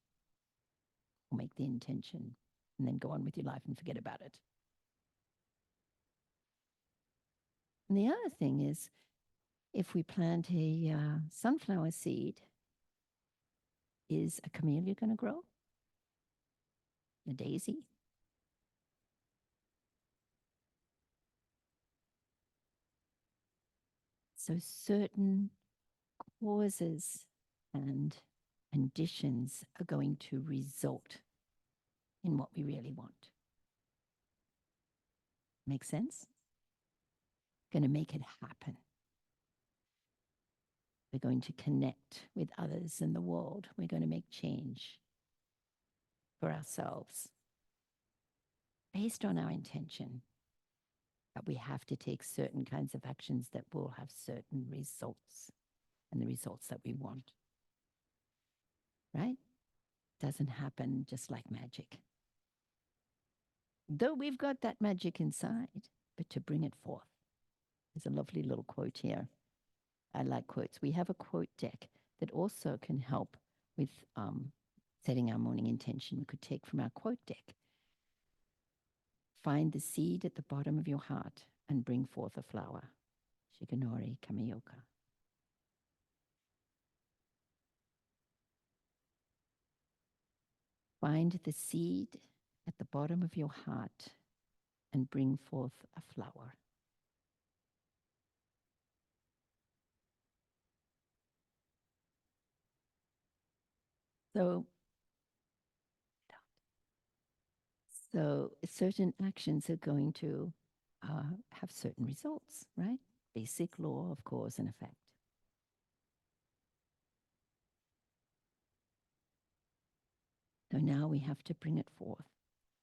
or make the intention and then go on with your life and forget about it. And the other thing is, if we plant a sunflower seed, is a camellia going to grow? A daisy? So certain causes and conditions are going to result in what we really want. Make sense? Going to make it happen. We're going to connect with others in the world. We're going to make change for ourselves based on our intention. But we have to take certain kinds of actions that will have certain results and the results that we want. Right? Doesn't happen just like magic. Though we've got that magic inside, but to bring it forth. There's a lovely little quote here. I like quotes. We have a quote deck that also can help with setting our morning intention. We could take from our quote deck. Find the seed at the bottom of your heart and bring forth a flower. Shigenori Kamioka. Find the seed at the bottom of your heart and bring forth a flower. So certain actions are going to have certain results, right? Basic law of cause and effect. So now we have to bring it forth.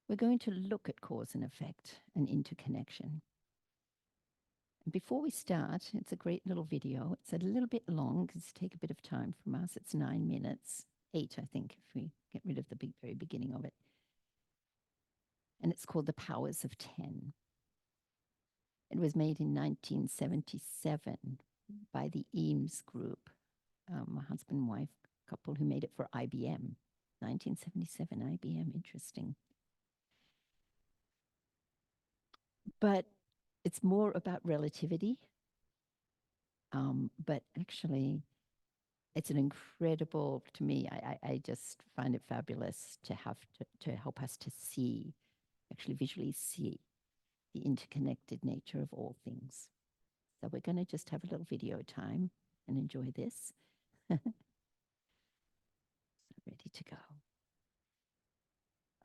We're going to look at cause and effect and interconnection. And before we start, it's a great little video. It's a little bit long because it's take a bit of time from us. It's 9 minutes, 8, I think, if we get rid of the very beginning of it. And it's called The Powers of 10. It was made in 1977 by the Eames Group, a husband and wife couple who made it for IBM. 1977, IBM, interesting. But it's more about relativity. But actually, it's an incredible, to me, I just find it fabulous to have to help us to see, actually visually see the interconnected nature of all things. So we're going to just have a little video time and enjoy this. Ready to go.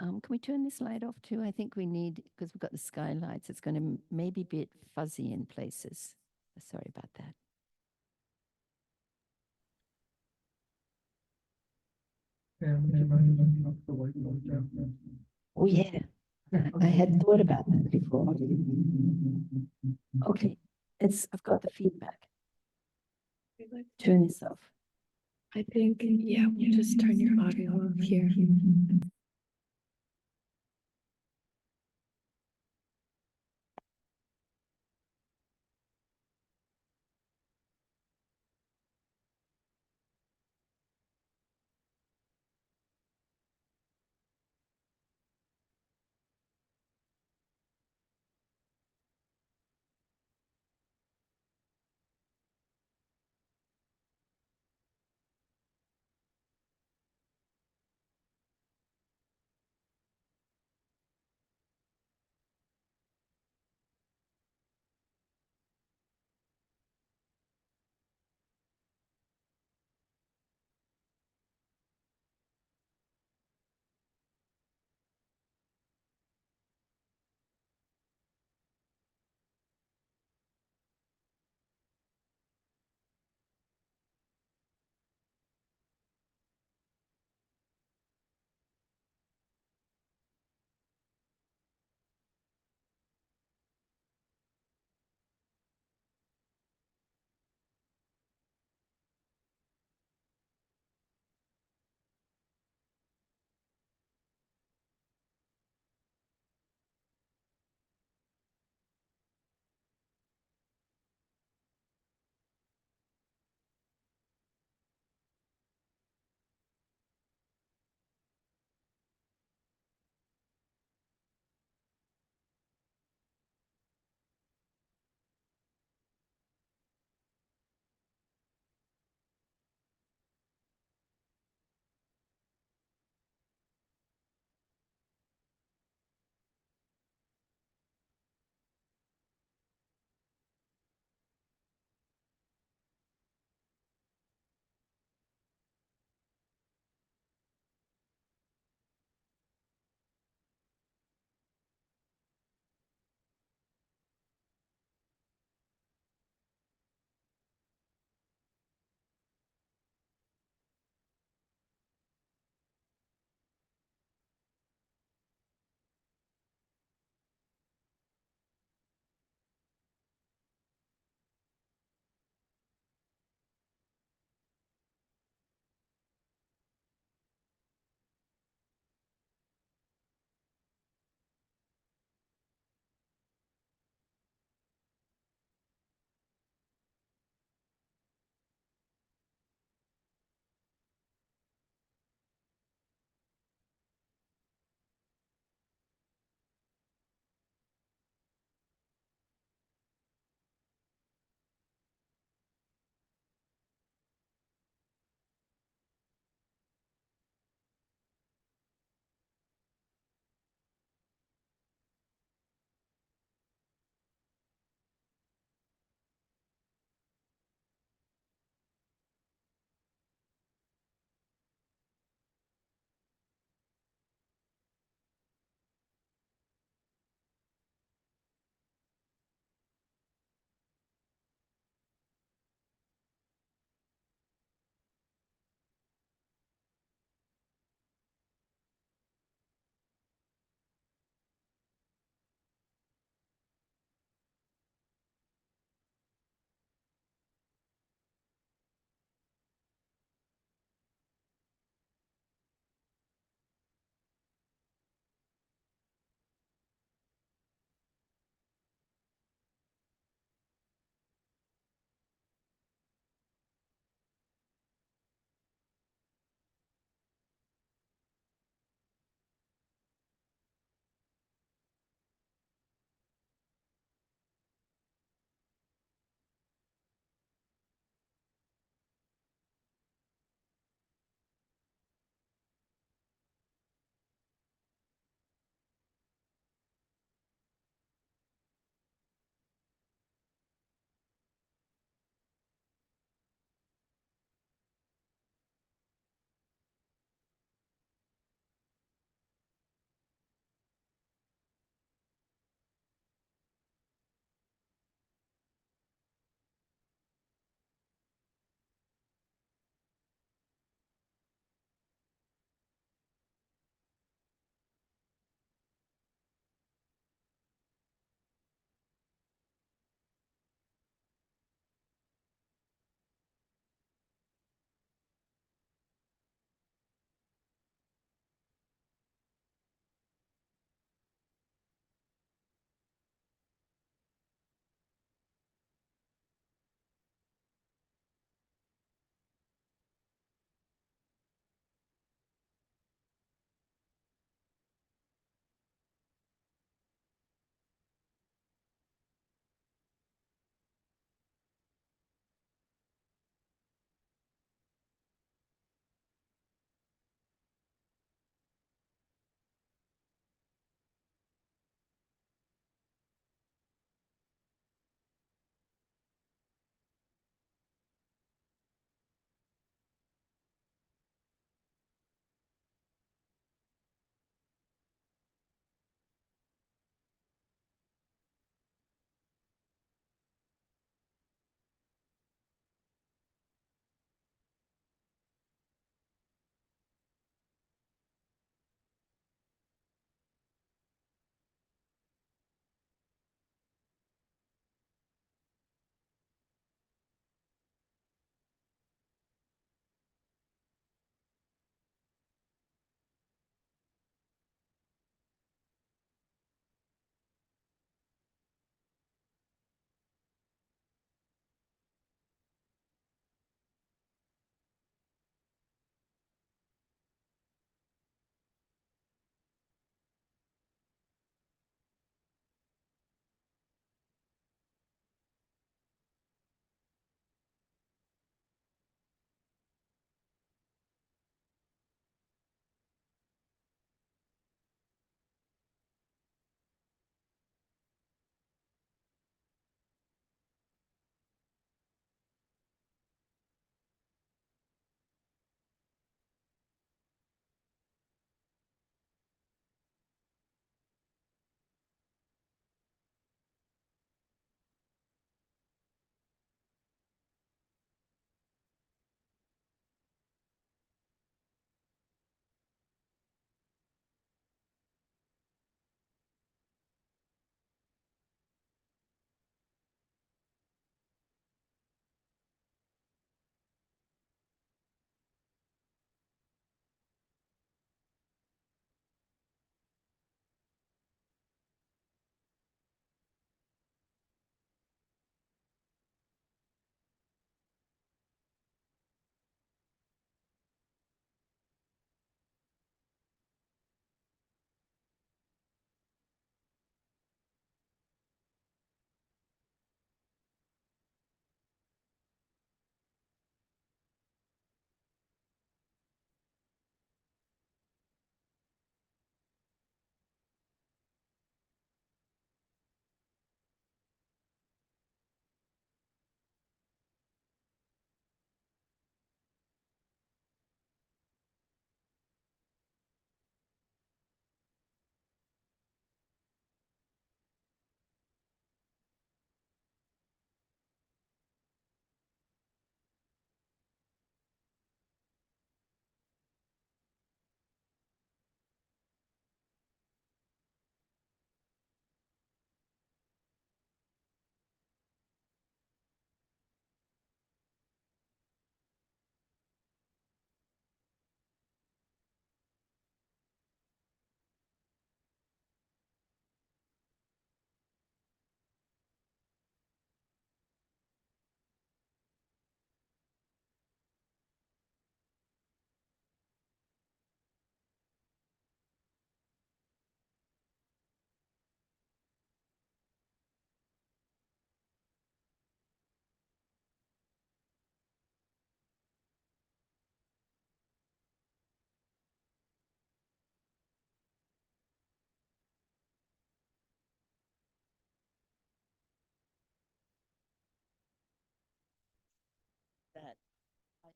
Can we turn this light off too? I think we need, because we've got the skylights, it's going to maybe be a bit fuzzy in places. Sorry about that. Oh yeah, I had thought about that before. Okay, I've got the feedback. Turn this off. I think, yeah, we'll just turn your audio off here.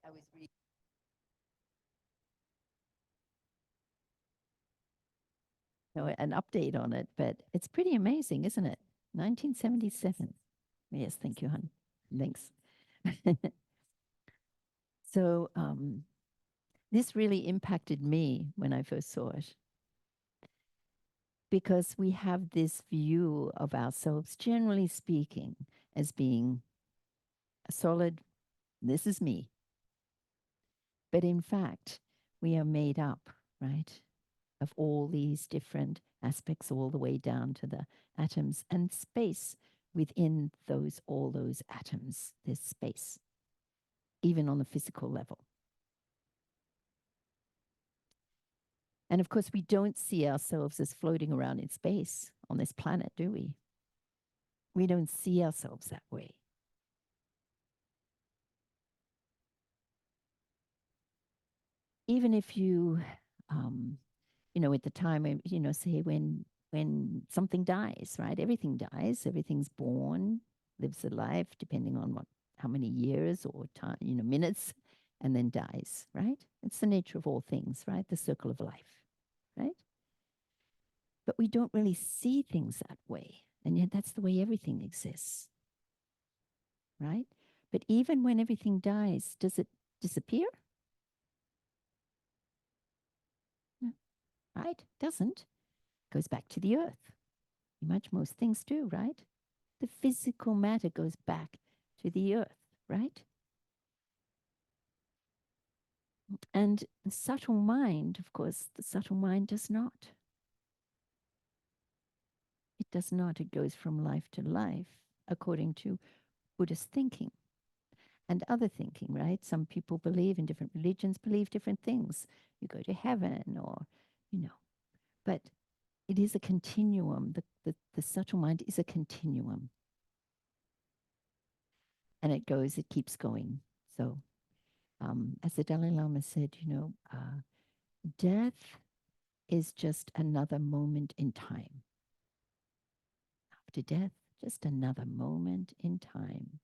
I was reading an update on it, but it's pretty amazing, isn't it? 1977. Yes, thank you, hon. Thanks. So this really impacted me when I first saw it because we have this view of ourselves, generally speaking, as being a solid, this is me. But in fact, we are made up, right, of all these different aspects, all the way down to the atoms and space within those, all those atoms. There's space, even on the physical level. And of course, we don't see ourselves as floating around in space on this planet, do we? We don't see ourselves that way. Even if you, at the time, say when something dies, right? Everything dies. Everything's born, lives a life, depending on how many years or time, minutes, and then dies, right? It's the nature of all things, right? The circle of life, right? But we don't really see things that way. And yet that's the way everything exists, right? But even when everything dies, does it disappear? No, right? Doesn't. Goes back to the earth. Pretty much most things do, right? The physical matter goes back to the earth, right? And the subtle mind, of course, the subtle mind does not. It does not. It goes from life to life, according to Buddhist thinking and other thinking, right? Some people believe in different religions, believe different things. You go to heaven or, but it is a continuum. The subtle mind is a continuum. And it keeps going. So, as the Dalai Lama said, death is just another moment in time. After death, just another moment in time.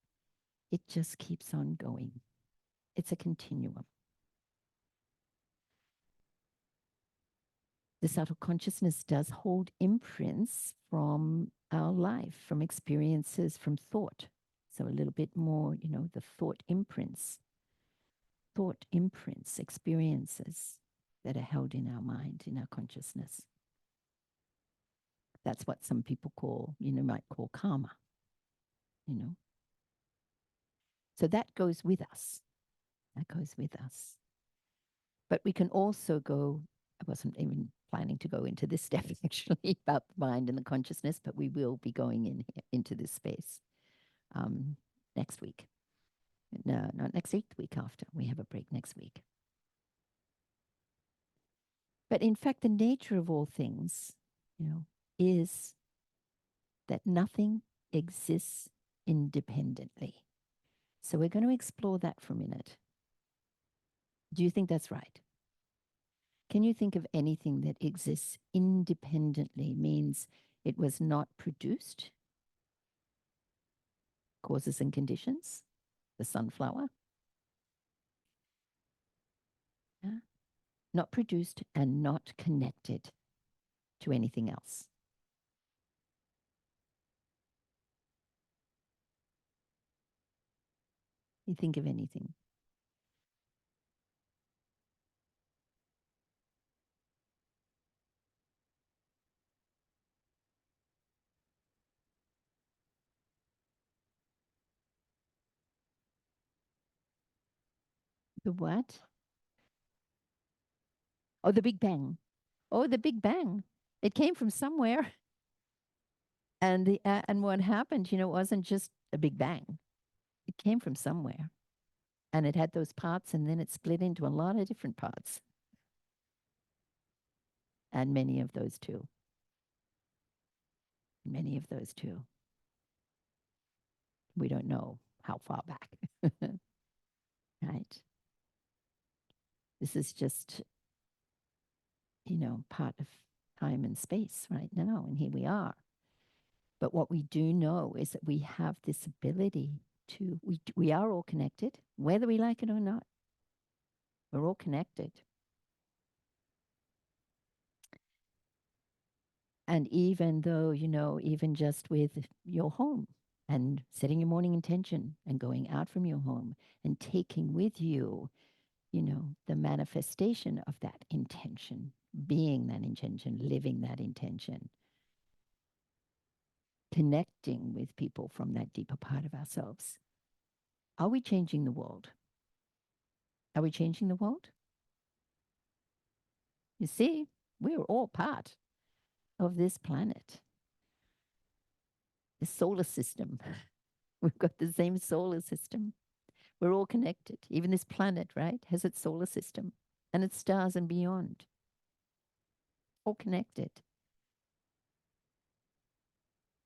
It just keeps on going. It's a continuum. The subtle consciousness does hold imprints from our life, from experiences, from thought. So a little bit more, the thought imprints, experiences that are held in our mind, in our consciousness. That's what some people might call karma, you know. So that goes with us. That goes with us. But we can also go, I wasn't even planning to go into this step actually about the mind and the consciousness, but we will be going into this space next week. No, not next week, the week after. We have a break next week. But in fact, the nature of all things, is that nothing exists independently. So we're going to explore that for a minute. Do you think that's right? Can you think of anything that exists independently, means it was not produced? Causes and conditions? The sunflower? Yeah. Not produced and not connected to anything else. You think of anything? The what? Oh, the Big Bang. Oh, the Big Bang. It came from somewhere. And what happened, it wasn't just a Big Bang. It came from somewhere. And it had those parts, and then it split into a lot of different parts. And many of those too. Many of those too. We don't know how far back. Right? This is just, part of time and space right now. And here we are. But what we do know is that we have this ability to, we are all connected, whether we like it or not. We're all connected. And even though, even just with your home and setting your morning intention and going out from your home and taking with you, the manifestation of that intention, being that intention, living that intention, connecting with people from that deeper part of ourselves. Are we changing the world? Are we changing the world? You see, we're all part of this planet, the solar system. We've got the same solar system. We're all connected. Even this planet, right, has its solar system and its stars and beyond. All connected.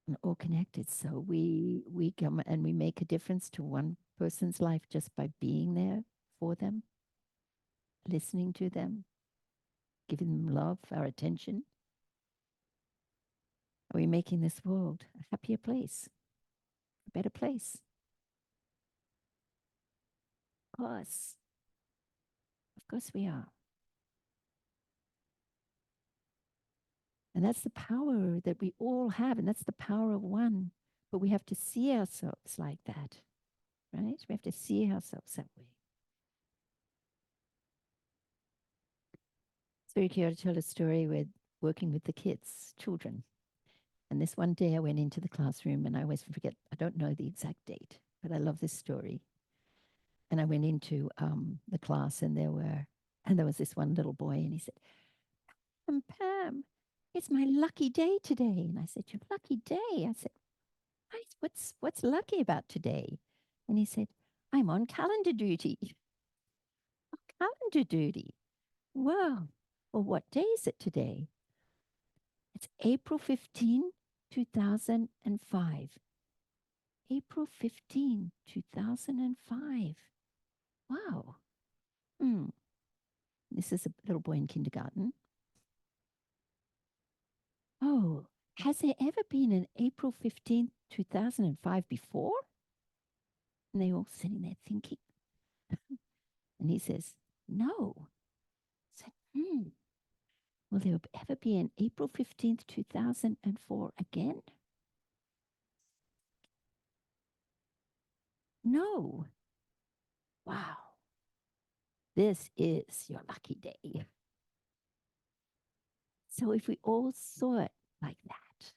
And all connected. So we come and we make a difference to one person's life just by being there for them, listening to them, giving them love, our attention. Are we making this world a happier place, a better place? Of course. Of course we are. And that's the power that we all have. And that's the power of one. But we have to see ourselves like that, right? We have to see ourselves that way. So you to tell a story with working with the kids, children. And this one day I went into the classroom and I always forget, I don't know the exact date, but I love this story. And I went into the class and there was this one little boy and he said, Pam, it's my lucky day today. And I said, your lucky day? I said, what's lucky about today? And he said, I'm on calendar duty. Calendar duty. Wow. Well, what day is it today? It's April 15, 2005. April 15, 2005. Wow. Hmm. This is a little boy in kindergarten. Oh, has there ever been an April 15, 2005 before? And they all sitting there thinking. And he says, no. I said, will there ever be an April 15th, 2004 again? No. Wow. This is your lucky day. So if we all saw it like that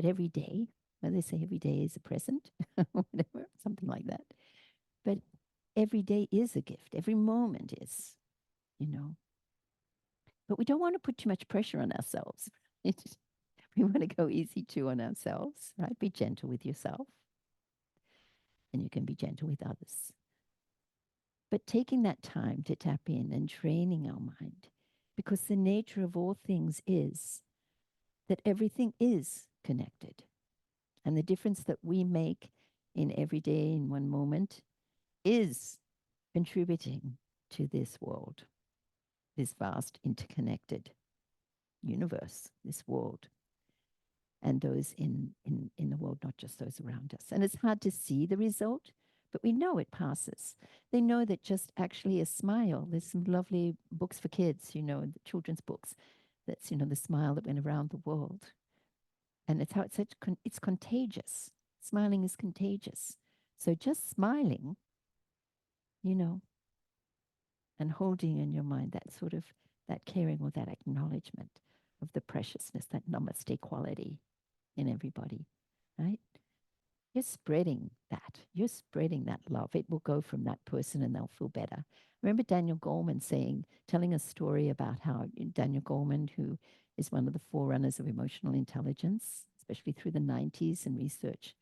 every day, well, they say every day is a present, whatever, something like that. But every day is a gift. Every moment is, you know. But we don't want to put too much pressure on ourselves. We want to go easy too on ourselves, right? Be gentle with yourself. And you can be gentle with others. But taking that time to tap in and training our mind, because the nature of all things is that everything is connected. And the difference that we make in every day, in one moment, is contributing to this world, this vast interconnected universe, this world, and those in the world, not just those around us. And it's hard to see the result, but we know it passes. They know that just actually a smile, there's some lovely books for kids, the children's books, that's, the smile that went around the world. And it's how it's contagious. Smiling is contagious. So just smiling, you know, and holding in your mind that sort of, that caring or that acknowledgement of the preciousness, that namaste quality in everybody, right? You're spreading that. You're spreading that love. It will go from that person and they'll feel better. Remember Daniel Goleman telling a story about how Daniel Goleman, who is one of the forerunners of emotional intelligence, especially through the 90s and research,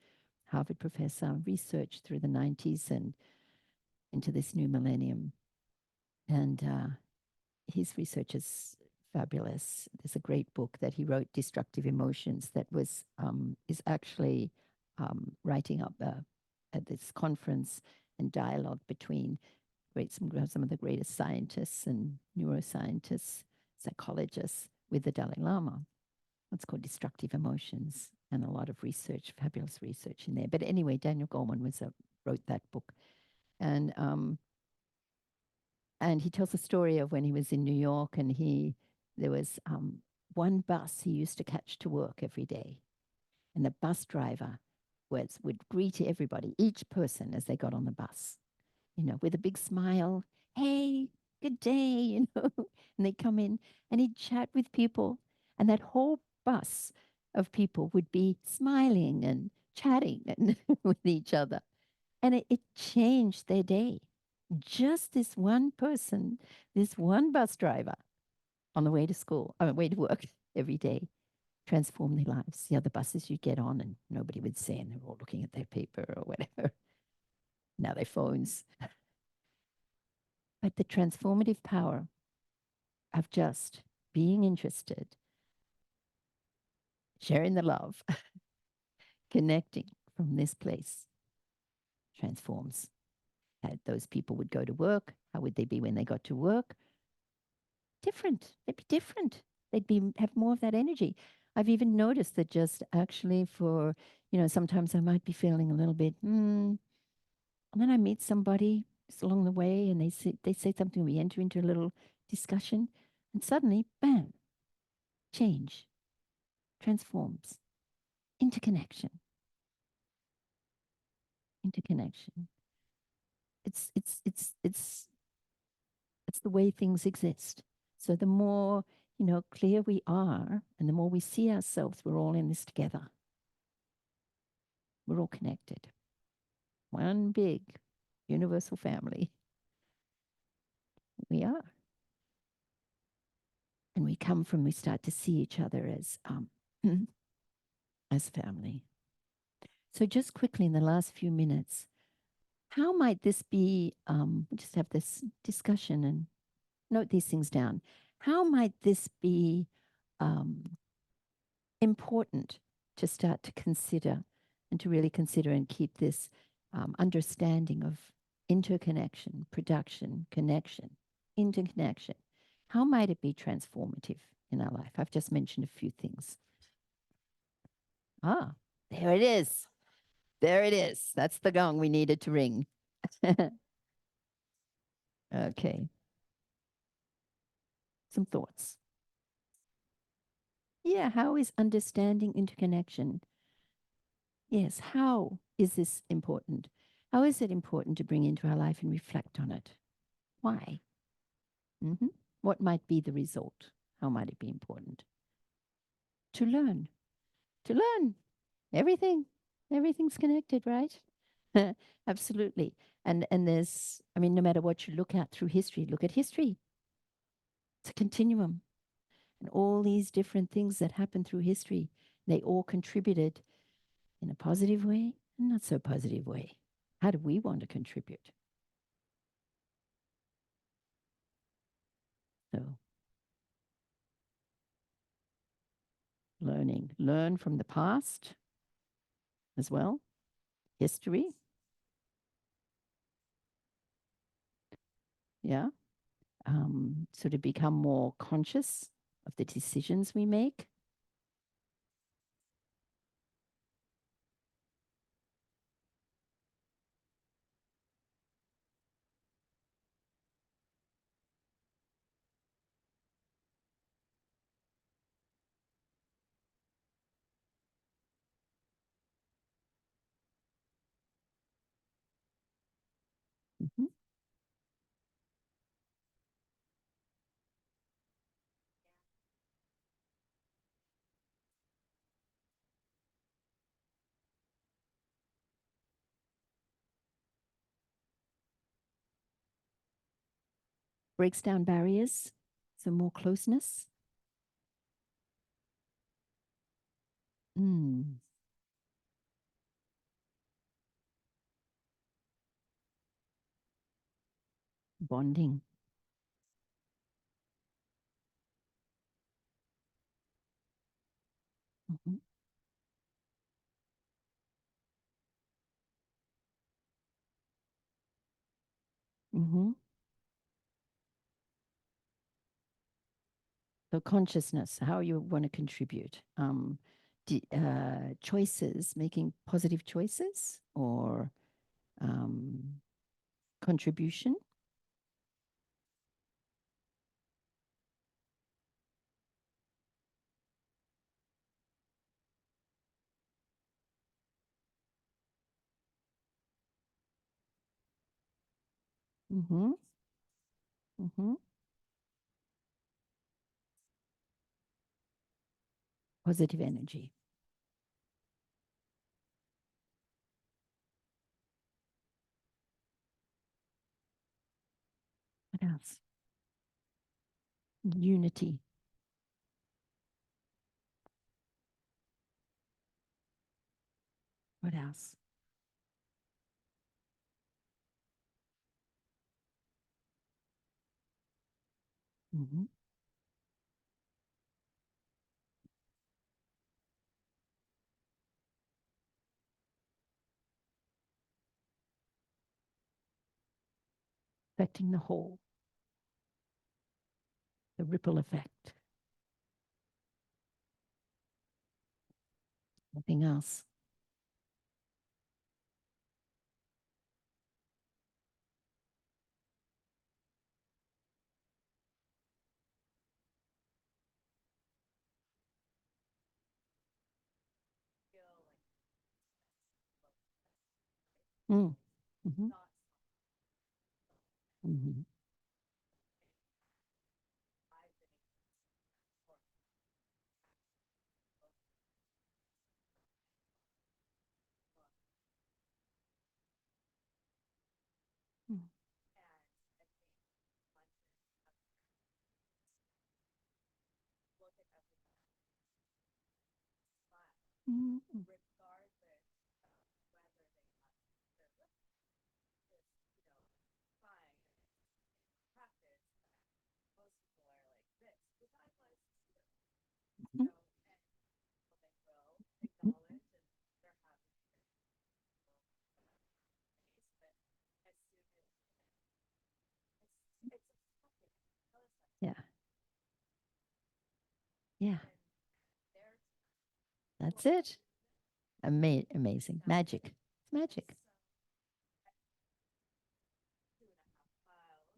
Harvard professor, research through the 90s and into this new millennium. And his research is fabulous. There's a great book that he wrote, Destructive Emotions, that is actually writing up at this conference and dialogue between some of the greatest scientists and neuroscientists, psychologists with the Dalai Lama. It's called Destructive Emotions, and a lot of research, fabulous research in there. But anyway, Daniel Goleman wrote that book. And And he tells a story of when he was in New York and there was one bus he used to catch to work every day. And the bus driver would greet everybody, each person as they got on the bus, with a big smile. Hey, good day, And they'd come in and he'd chat with people. And that whole bus of people would be smiling and chatting and with each other. And it changed their day. Just this one person, this one bus driver on the way to school, on the way to work every day, transformed their lives. The other buses you'd get on and nobody would say, and they're all looking at their paper or whatever. Now their phones. But the transformative power of just being interested, sharing the love, connecting from this place transforms. Those people would go to work. How would they be when they got to work? Different. They'd be different. Have more of that energy. I've even noticed that just actually sometimes I might be feeling a little bit, and then I meet somebody just along the way and they say something, we enter into a little discussion, and suddenly, bam, change, transforms, interconnection, interconnection. It's the way things exist. So the more, clear we are and the more we see ourselves, we're all in this together. We're all connected. One big universal family. We are. And we start to see each other as family. So just quickly in the last few minutes, how might this be, just have this discussion and note these things down. How might this be important to start to consider and to really consider and keep this understanding of interconnection, production, connection, interconnection? How might it be transformative in our life? I've just mentioned a few things. Ah, there it is. There it is. That's the gong we needed to ring. Okay. Some thoughts. Yeah, how is understanding interconnection? Yes, how is this important? How is it important to bring into our life and reflect on it? Why? Mm-hmm. What might be the result? How might it be important? To learn. To learn. Everything. Everything's connected, right? Absolutely. And there's, no matter what you look at through history, look at history. It's a continuum. And all these different things that happen through history, they all contributed in a positive way and not so positive way. How do we want to contribute? So learn from the past as well, history. Yeah. So to become more conscious of the decisions we make. Mhm. Breaks down barriers, so more closeness. Mm. Bonding. Mhm. Mhm. So consciousness, how you want to contribute. Choices, making positive choices or contribution. Mm-hmm. Mm-hmm. Positive energy. What else? Unity. What else? Mm-hmm. Affecting the whole, the ripple effect. Nothing else. Mm. Mm-hmm. Mm-hmm. Mm-hmm. Mm-hmm. Yeah. Yeah. That's it. Amazing. Magic. It's magic.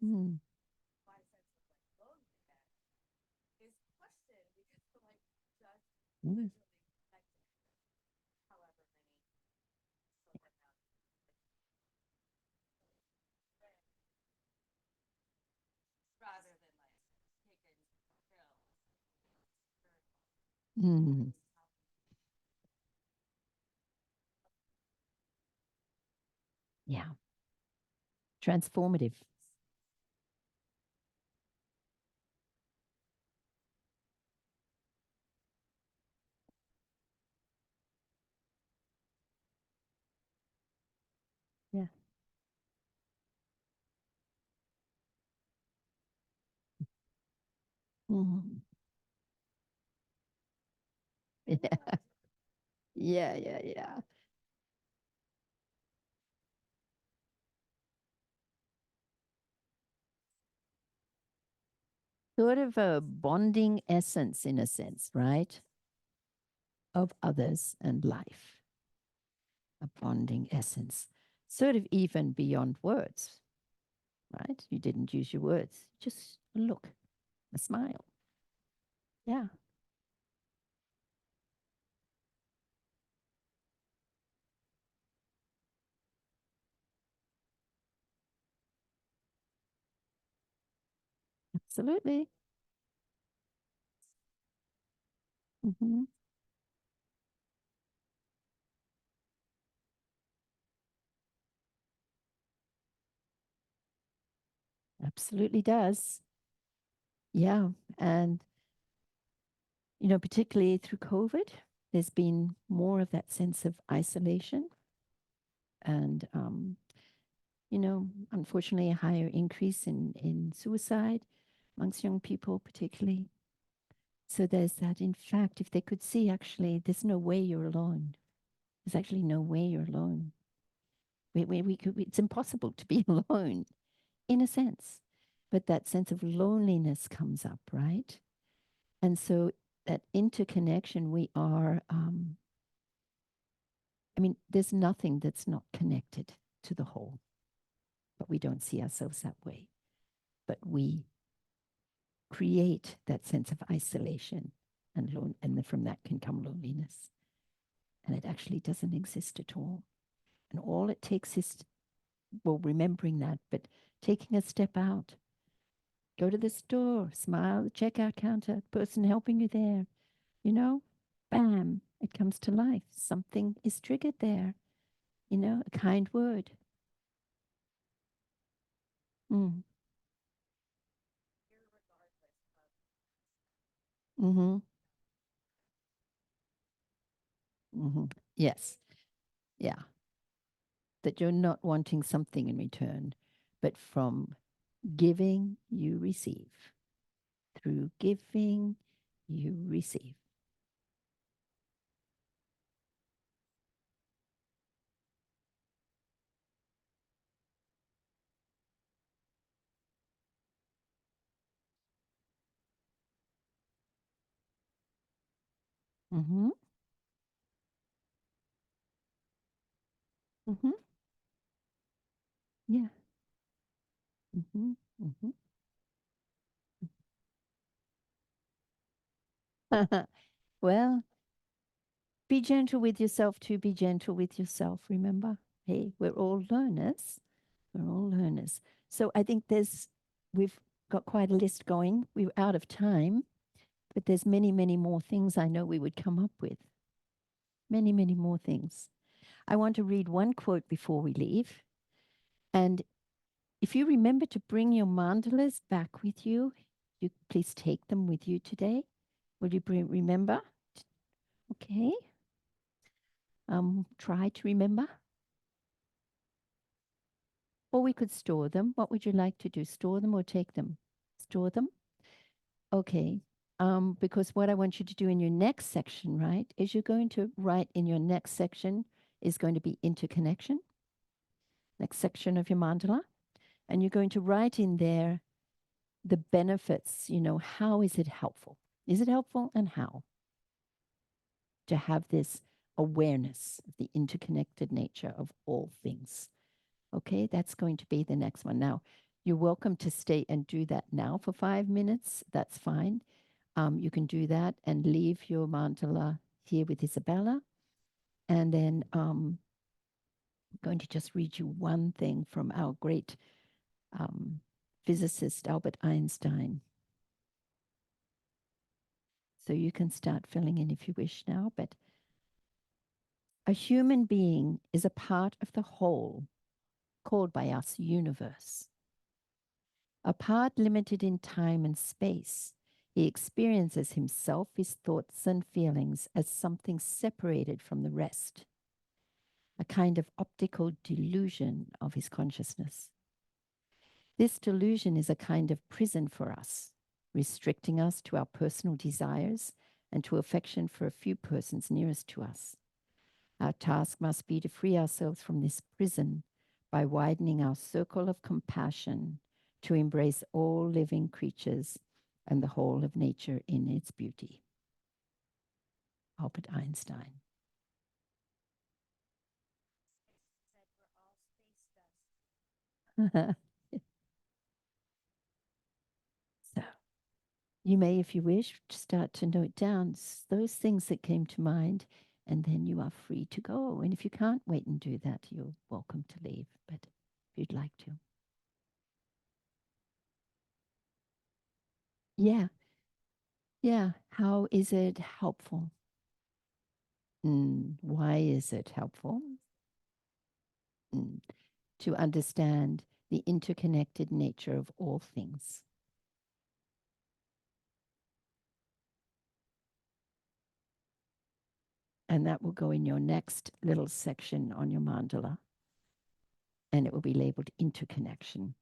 Mm. Mm. Mm. Yeah. Transformative. Yeah. Mm. Yeah. Yeah. Yeah. Yeah. Sort of a bonding essence, in a sense, right? Of others and life. A bonding essence. Sort of even beyond words, right? You didn't use your words, just a look, a smile. Yeah. Absolutely. Hmm. Absolutely does. Yeah. And, particularly through COVID, there's been more of that sense of isolation and, unfortunately, a higher increase in suicide amongst young people, particularly. So there's that. In fact, if they could see, actually, there's no way you're alone. There's actually no way you're alone. It's impossible to be alone in a sense, but that sense of loneliness comes up, right? And so that interconnection, there's nothing that's not connected to the whole, but we don't see ourselves that way. But we create that sense of isolation and from that can come loneliness. And it actually doesn't exist at all. And all it takes is, well, remembering that, but taking a step out. Go to the store, smile at the checkout counter, person helping you there. You know, bam, it comes to life. Something is triggered there. A kind word. Mm. Mm-hmm. Mm-hmm. Yes. Yeah. That you're not wanting something in return, but from giving, you receive. Through giving, you receive. Mm-hmm. Mm-hmm. Yeah. Mm-hmm. Mm-hmm. Well, be gentle with yourself too. Be gentle with yourself. Remember, hey, we're all learners. We're all learners. So I think we've got quite a list going. We're out of time, but there's many, many more things I know we would come up with. Many, many more things. I want to read one quote before we leave. And if you remember to bring your mandalas back with you, you please take them with you today. Will you remember? Okay. Try to remember. Or we could store them. What would you like to do? Store them or take them? Store them? Okay. Because what I want you to do in your next section, right, is you're going to write in your next section is going to be interconnection, next section of your mandala. And you're going to write in there the benefits, how is it helpful? Is it helpful and how to have this awareness of the interconnected nature of all things? Okay, that's going to be the next one. Now, you're welcome to stay and do that now for 5 minutes. That's fine. You can do that and leave your mandala here with Isabella. And then I'm going to just read you one thing from our great um, physicist, Albert Einstein. So you can start filling in if you wish now. But a human being is a part of the whole called by us universe. A part limited in time and space, he experiences himself, his thoughts and feelings as something separated from the rest, a kind of optical delusion of his consciousness. This delusion is a kind of prison for us, restricting us to our personal desires and to affection for a few persons nearest to us. Our task must be to free ourselves from this prison by widening our circle of compassion to embrace all living creatures and the whole of nature in its beauty. Albert Einstein. So you may, if you wish, start to note down those things that came to mind, and then you are free to go. And if you can't wait and do that, you're welcome to leave, but if you'd like to. Yeah, yeah. How is it helpful? Why is it helpful? Mm, to understand the interconnected nature of all things. And that will go in your next little section on your mandala. And it will be labeled interconnection.